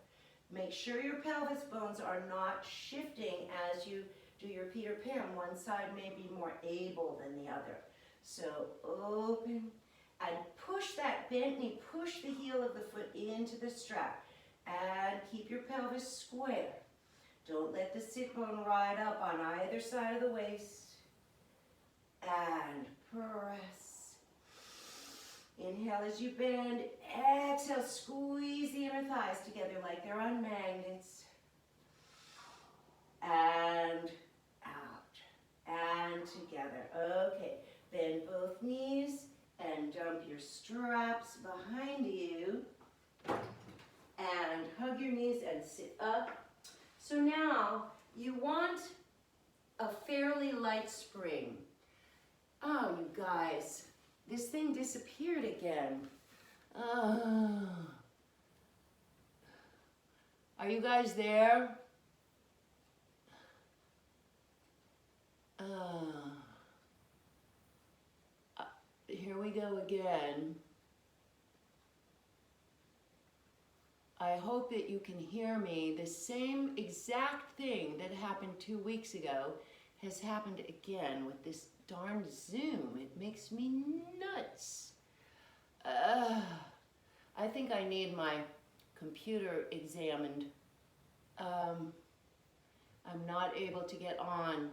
A: Make sure your pelvis bones are not shifting as you do your Peter Pan. One side may be more able than the other. So open and push that bent knee. Push the heel of the foot into the strap. And keep your pelvis square. Don't let the sit bone ride up on either side of the waist. And press. Inhale as you bend. Exhale, squeeze the inner thighs together like they're on magnets. And out. And together. Okay, bend both knees and dump your straps behind you. And hug your knees and sit up. So now you want a fairly light spring. Oh, you guys. This thing disappeared again. Are you guys there? Here we go again. I hope that you can hear me. The same exact thing that happened 2 weeks ago has happened again with this darn Zoom. It makes me nuts. I think I need my computer examined. I'm not able to get on,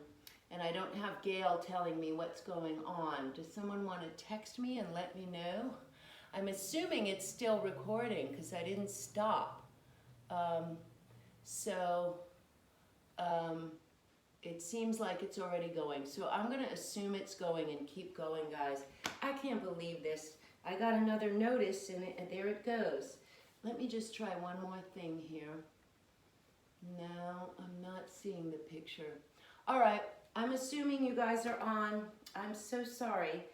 A: and I don't have Gail telling me what's going on. Does someone want to text me and let me know? I'm assuming it's still recording because I didn't stop. It seems like it's already going. So I'm going to assume it's going and keep going, guys. I can't believe this. I got another notice and there it goes. Let me just try one more thing here. No, I'm not seeing the picture. All right, I'm assuming you guys are on. I'm so sorry.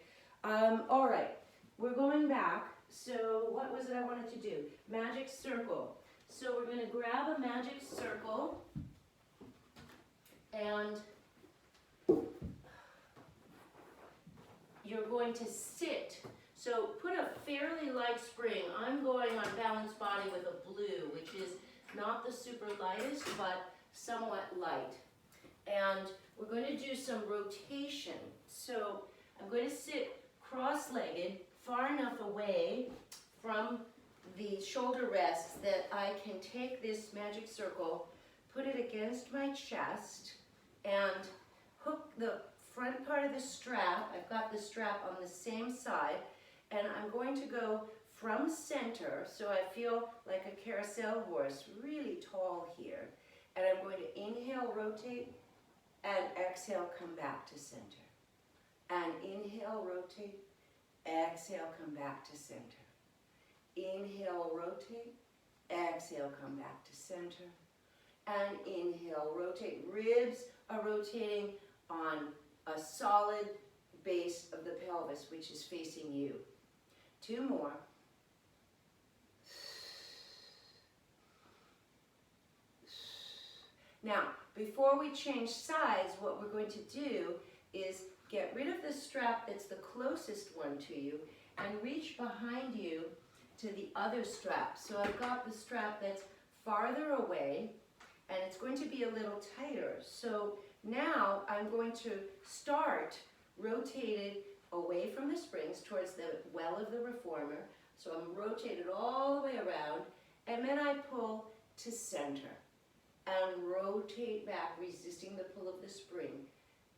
A: All right, we're going back. So what was it I wanted to do? Magic circle. So we're going to grab a magic circle and you're going to sit. So put a fairly light spring. I'm going on balanced body with a blue, which is not the super lightest, but somewhat light. And we're going to do some rotation. So I'm going to sit cross-legged, far enough away from the shoulder rests that I can take this magic circle, put it against my chest, and hook the front part of the strap. I've got the strap on the same side, and I'm going to go from center, so I feel like a carousel horse, really tall here. And I'm going to inhale, rotate, and exhale, come back to center. And inhale, rotate, exhale, come back to center. Inhale, rotate, exhale, come back to center. And inhale, rotate. Ribs are rotating on a solid base of the pelvis, which is facing you. 2 more. Now, before we change sides, what we're going to do is get rid of the strap that's the closest one to you and reach behind you to the other strap. So I've got the strap that's farther away and it's going to be a little tighter. So now I'm going to start rotated away from the springs towards the well of the reformer. So I'm rotated all the way around, and then I pull to center and rotate back, resisting the pull of the spring,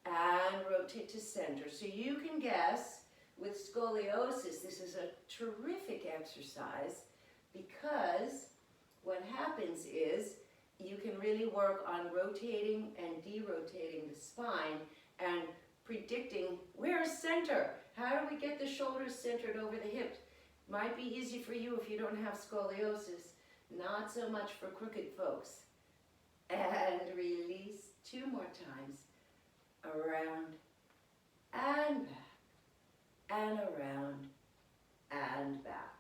A: and rotate to center. So you can guess, with scoliosis, this is a terrific exercise because what happens is you can really work on rotating and derotating the spine and predicting where's center. How do we get the shoulders centered over the hips? Might be easy for you if you don't have scoliosis. Not so much for crooked folks. And release 2 more times. Around and back. And around and back.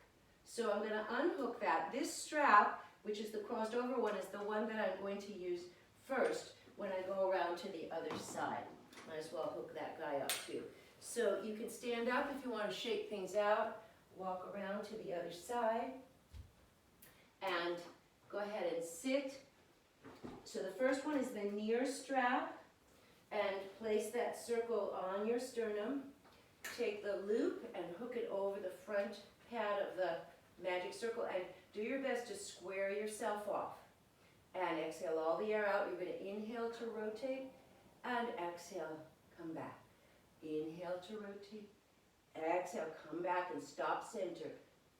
A: So I'm going to unhook that. This strap, which is the crossed over one, is the one that I'm going to use first when I go around to the other side. Might as well hook that guy up too. So you can stand up if you want to shake things out, walk around to the other side, and go ahead and sit. So the first one is the near strap, and place that circle on your sternum. Take the loop and hook it over the front pad of the magic circle, and do your best to square yourself off. And exhale all the air out. You're going to inhale to rotate, and exhale, come back. Inhale to rotate, exhale, come back and stop center.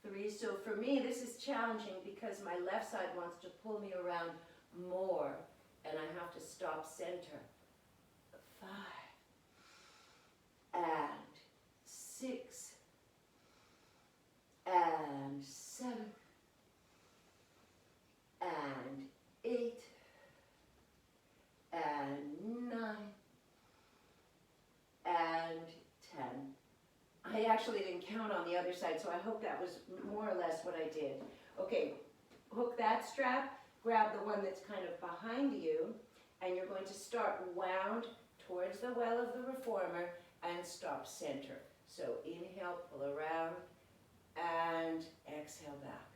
A: 3, so for me this is challenging because my left side wants to pull me around more and I have to stop center. 5, and 6, and 7, and 8, and 9, and 10. I actually didn't count on the other side, so I hope that was more or less what I did. Okay, hook that strap, grab the one that's kind of behind you, and you're going to start wound towards the well of the reformer and stop center. So inhale, pull around, and exhale back.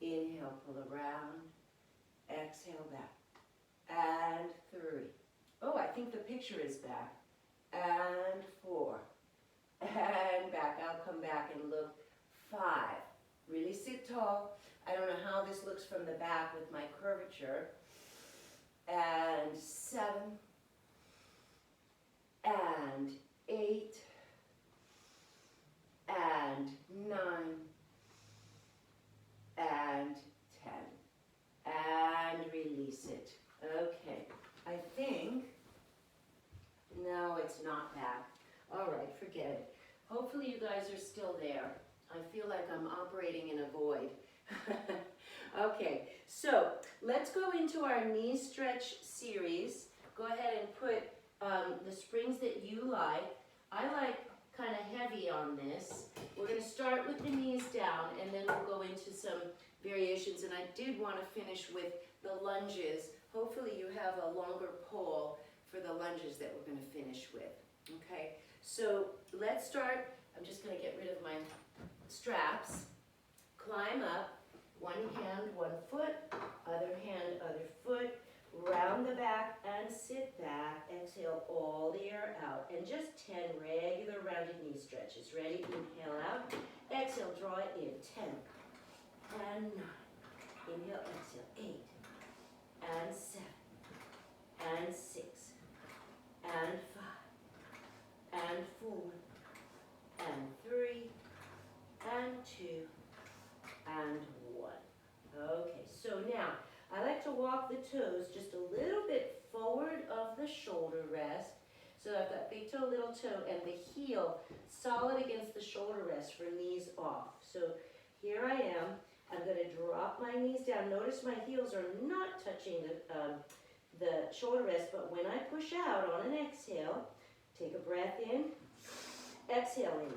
A: Inhale, pull around, exhale back. And 3. Oh, I think the picture is back. And 4. And back. I'll come back and look. 5. Really sit tall. I don't know how this looks from the back with my curvature. And 7. And 8. And 9. And 10. And release it. Okay. I think, no, it's not back. All right, forget it. Hopefully you guys are still there. I feel like I'm operating in a void. Okay, so let's go into our knee stretch series. Go ahead and put the springs that you like. I like kind of heavy on this. We're going to start with the knees down, and then we'll go into some variations. And I did want to finish with the lunges. Hopefully you have a longer pole for the lunges that we're going to finish with. Okay, so let's start. I'm just going to get rid of my straps. Climb up, one hand, one foot, other hand, other foot. Round the back and sit back. Exhale all the air out. And just 10 regular rounded knee stretches. Ready? Inhale out. Exhale, draw it in. 10 and 9. Inhale, exhale. 8 and 7 and 6 and 5 and 4 and 3 and 2 and 1. Okay, so now I like to walk the toes just a little bit forward of the shoulder rest. So I've got big toe, little toe, and the heel solid against the shoulder rest for knees off. So here I am. I'm going to drop my knees down. Notice my heels are not touching the shoulder rest, but when I push out on an exhale, take a breath in, exhale in.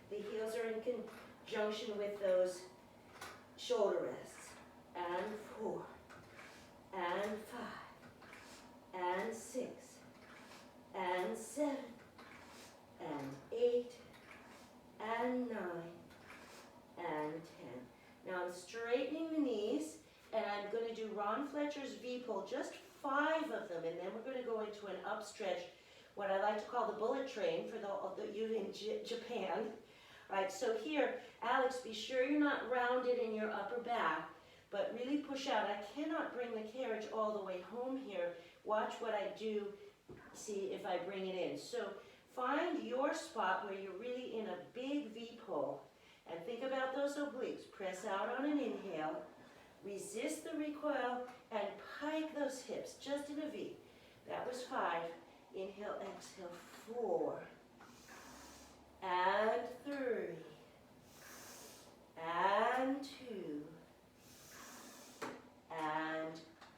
A: The heels are in conjunction with those shoulder rests. And 4, and 5, and 6, and 7, and 8, and 9, and 10. Now I'm straightening the knees, and I'm going to do Ron Fletcher's V-pull, just 5 of them, and then we're going to go into an up stretch, what I like to call the bullet train for you in Japan. All right, so here, Alex, be sure you're not rounded in your upper back, but really push out. I cannot bring the carriage all the way home here. Watch what I do, see if I bring it in. So find your spot where you're really in a big V-pull, and think about those obliques. Press out on an inhale, resist the recoil, and pike those hips, just in a V. That was 5. Inhale, exhale, 4, and 3, and 2, and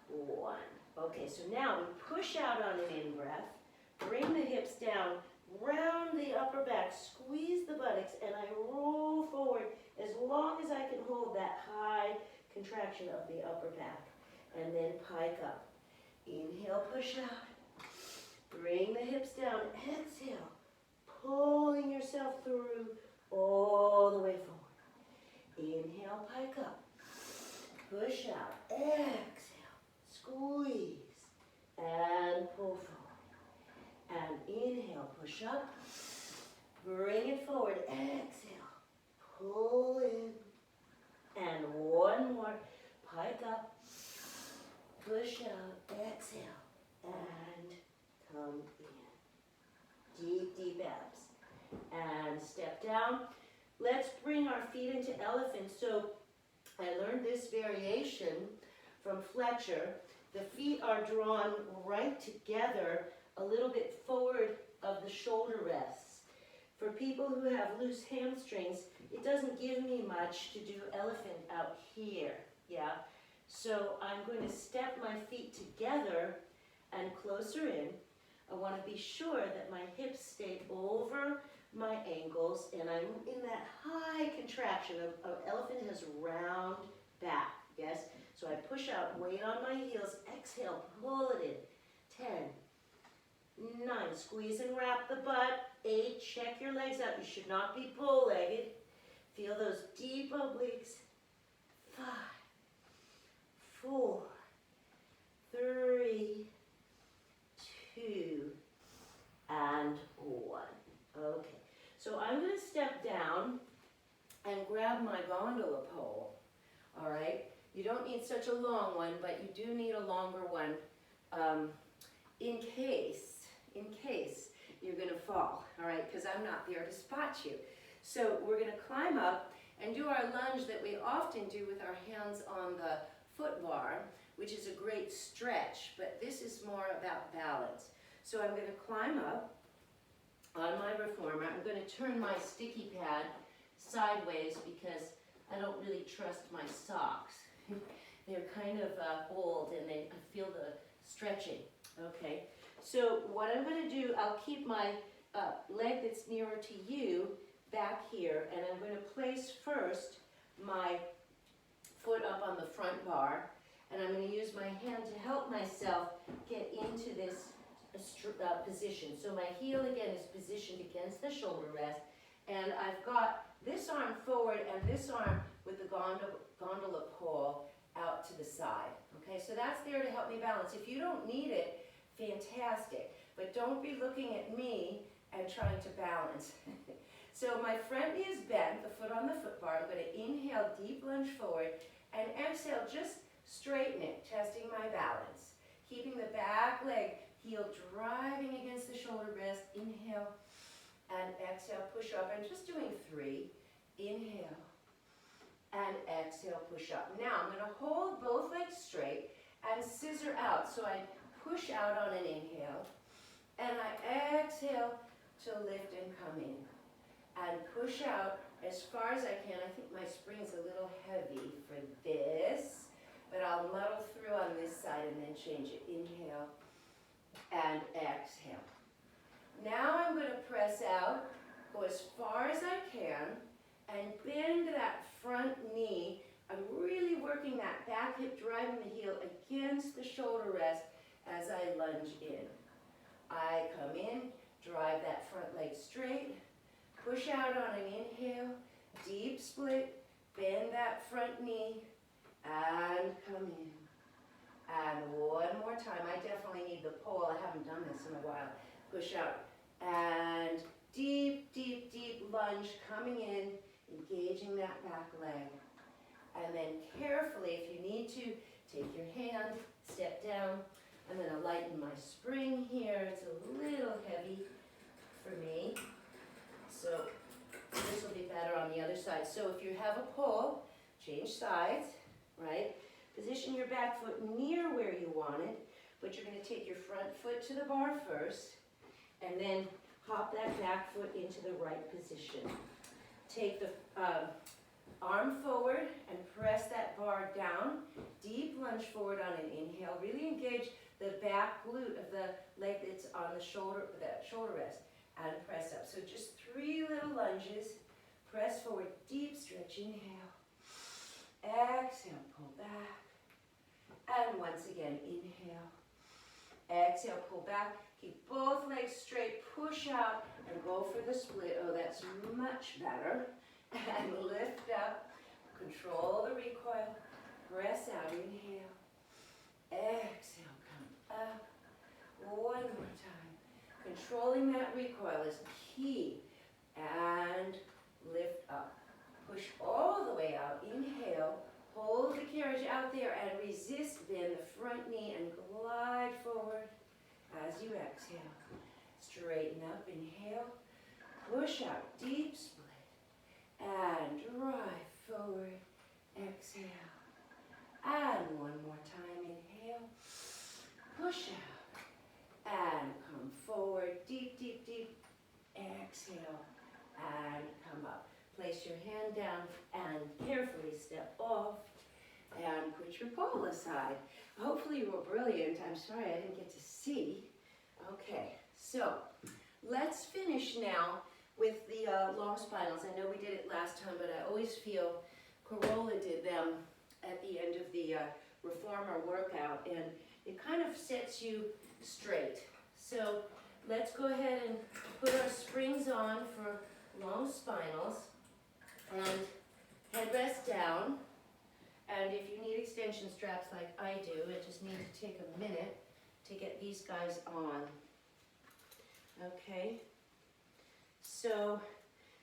A: 1. Okay, so now we push out on an in-breath, bring the hips down, round the upper back, squeeze the buttocks, and I roll forward as long as I can hold that high contraction of the upper back, and then pike up. Inhale, push out, bring the hips down, exhale, pulling yourself through all the way forward. Inhale, pike up. Push out, exhale, squeeze, and pull forward. And inhale, push up, bring it forward, exhale, pull in, and one more, pike up, push out, exhale, and come in. Deep, deep abs. And step down. Let's bring our feet into elephant. So I learned this variation from Fletcher. The feet are drawn right together, a little bit forward of the shoulder rests. For people who have loose hamstrings, it doesn't give me much to do elephant out here, yeah? So I'm going to step my feet together and closer in. I want to be sure that my hips stay over my ankles, and I'm in that high contraction of elephant has round back, yes? So I push out, weight on my heels, exhale, pull it in. 10, 9, squeeze and wrap the butt. 8, check your legs out. You should not be bow-legged. Feel those deep obliques. 5, 4, 3, 2, and 1. Okay, so I'm going to step down and grab my gondola pole, all right? You don't need such a long one, but you do need a longer one in case you're going to fall, all right? Because I'm not there to spot you. So we're going to climb up and do our lunge that we often do with our hands on the foot bar, which is a great stretch, but this is more about balance. So I'm going to climb up on my reformer. I'm going to turn my sticky pad sideways because I don't really trust my socks. They're kind of old and I feel the stretching. Okay, so what I'm going to do, I'll keep my leg that's nearer to you back here, and I'm going to place first my foot up on the front bar, and I'm going to use my hand to help myself get into this position. So my heel again is positioned against the shoulder rest, and I've got this arm forward and this arm with the gondola pole out to the side. Okay, so that's there to help me balance. If you don't need it, fantastic, but don't be looking at me and trying to balance. So my front knee is bent, the foot on the foot bar. I'm going to inhale, deep lunge forward, and exhale, just straighten it, testing my balance. Keeping the back leg, heel driving against the shoulder rest. Inhale, and exhale, push up. I'm just doing 3. Inhale, and exhale, push up. Now I'm going to hold both legs straight and scissor out. So I push out on an inhale, and I exhale to lift and come in. And push out as far as I can. I think my spring's a little heavy for this, but I'll muddle through on this side and then change it. Inhale and exhale. Now I'm going to press out, go as far as I can, and bend that front knee. I'm really working that back hip, driving the heel against the shoulder rest as I lunge in. I come in, drive that front leg straight, push out on an inhale, deep split, bend that front knee, and come in. And one more time. I definitely need the pole. I haven't done this in a while. Push out. And deep, deep, deep lunge, coming in, engaging that back leg. And then carefully, if you need to, take your hand, step down. I'm going to lighten my spring here. It's a little heavy for me. So this will be better on the other side. So if you have a pole, change sides, right? Position your back foot near where you want it, but you're going to take your front foot to the bar first, and then hop that back foot into the right position. Take the arm forward and press that bar down. Deep lunge forward on an inhale. Really engage the back glute of the leg that's on the shoulder, that shoulder rest. And press up. So just 3 little lunges. Press forward, deep stretch, inhale. Exhale, pull back. And once again, inhale. Exhale, pull back. Keep both legs straight, push out, and go for the split. Oh, that's much better. And lift up. Control the recoil. Press out, inhale. Exhale, come up. One more time. Controlling that recoil is key. And lift up. Push all the way out. Inhale. Hold the carriage out there and resist. Bend the front knee and glide forward as you exhale. Straighten up. Inhale. Push out. Deep split. And drive forward. Exhale. And one more time. Inhale. Push out. And come forward, deep, deep, deep. Exhale, and come up. Place your hand down and carefully step off and put your pole aside. Hopefully you were brilliant. I'm sorry I didn't get to see. Okay, so let's finish now with the long spinals. I know we did it last time, but I always feel Corolla did them at the end of the reformer workout, and it kind of sets you straight. So let's go ahead and put our springs on for long spinals, and headrest down. And if you need extension straps like I do, I just need to take a minute to get these guys on. Okay, so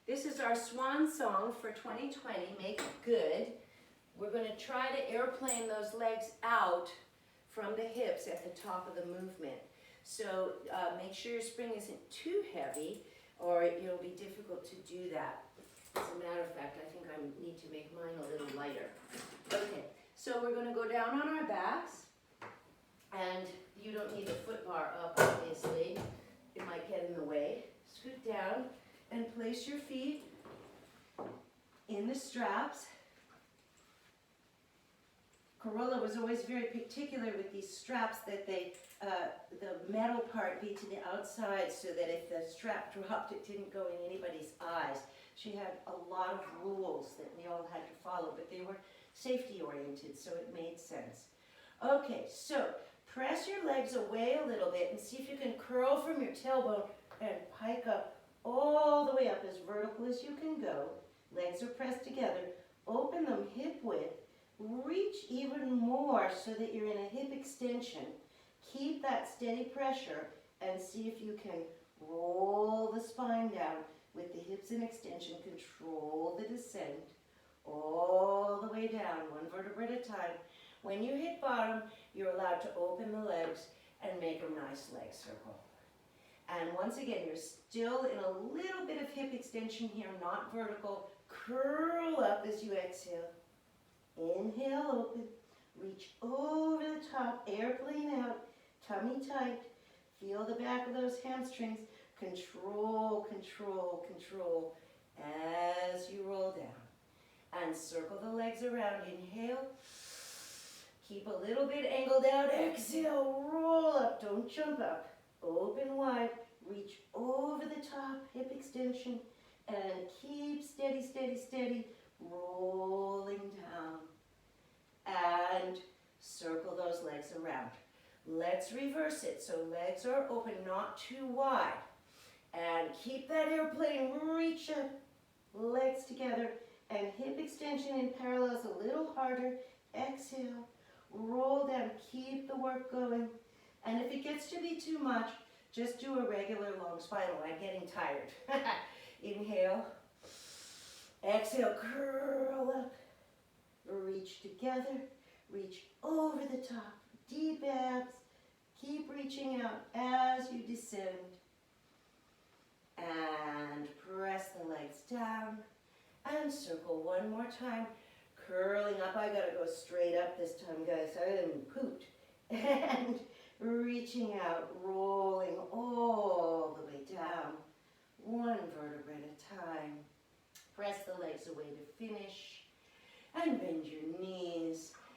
A: this is our swan song for 2020, Make It Good. We're going to try to airplane those legs out from the hips at the top of the movement. So make sure your spring isn't too heavy, or it'll be difficult to do that. As a matter of fact, I think I need to make mine a little lighter. Okay, so we're going to go down on our backs, and you don't need the foot bar up, obviously. It might get in the way. Scoot down and place your feet in the straps. Corolla was always very particular with these straps that they the metal part be to the outside so that if the strap dropped, it didn't go in anybody's eyes. She had a lot of rules that we all had to follow, but they were safety oriented, so it made sense. Okay, so press your legs away a little bit and see if you can curl from your tailbone and pike up all the way up as vertical as you can go. Legs are pressed together. Open them hip width. Reach even more so that you're in a hip extension. Keep that steady pressure and see if you can roll the spine down with the hips in extension. Control the descent all the way down, one vertebra at a time. When you hit bottom, you're allowed to open the legs and make a nice leg circle. And once again, you're still in a little bit of hip extension here, not vertical. Curl up as you exhale. Inhale, open. Reach over the top, airplane out, tummy tight. Feel the back of those hamstrings. Control, control, control as you roll down. And circle the legs around. Inhale. Keep a little bit angled out. Exhale, roll up. Don't jump up. Open wide. Reach over the top, hip extension. And keep steady, steady, steady. Rolling down. And circle those legs around. Let's reverse it. So legs are open, not too wide. And keep that airplane. Reach up. Legs together. And hip extension in parallels a little harder. Exhale. Roll down. Keep the work going. And if it gets to be too much, just do a regular long spinal. I'm getting tired. Inhale. Exhale. Curl up. Reach together. Reach over the top. Deep abs. Keep reaching out as you descend. And press the legs down. And circle one more time. Curling up. I gotta go straight up this time, guys. I am pooped. And reaching out, rolling all the way down. One vertebra at a time. Press the legs away to finish. And bend your knees.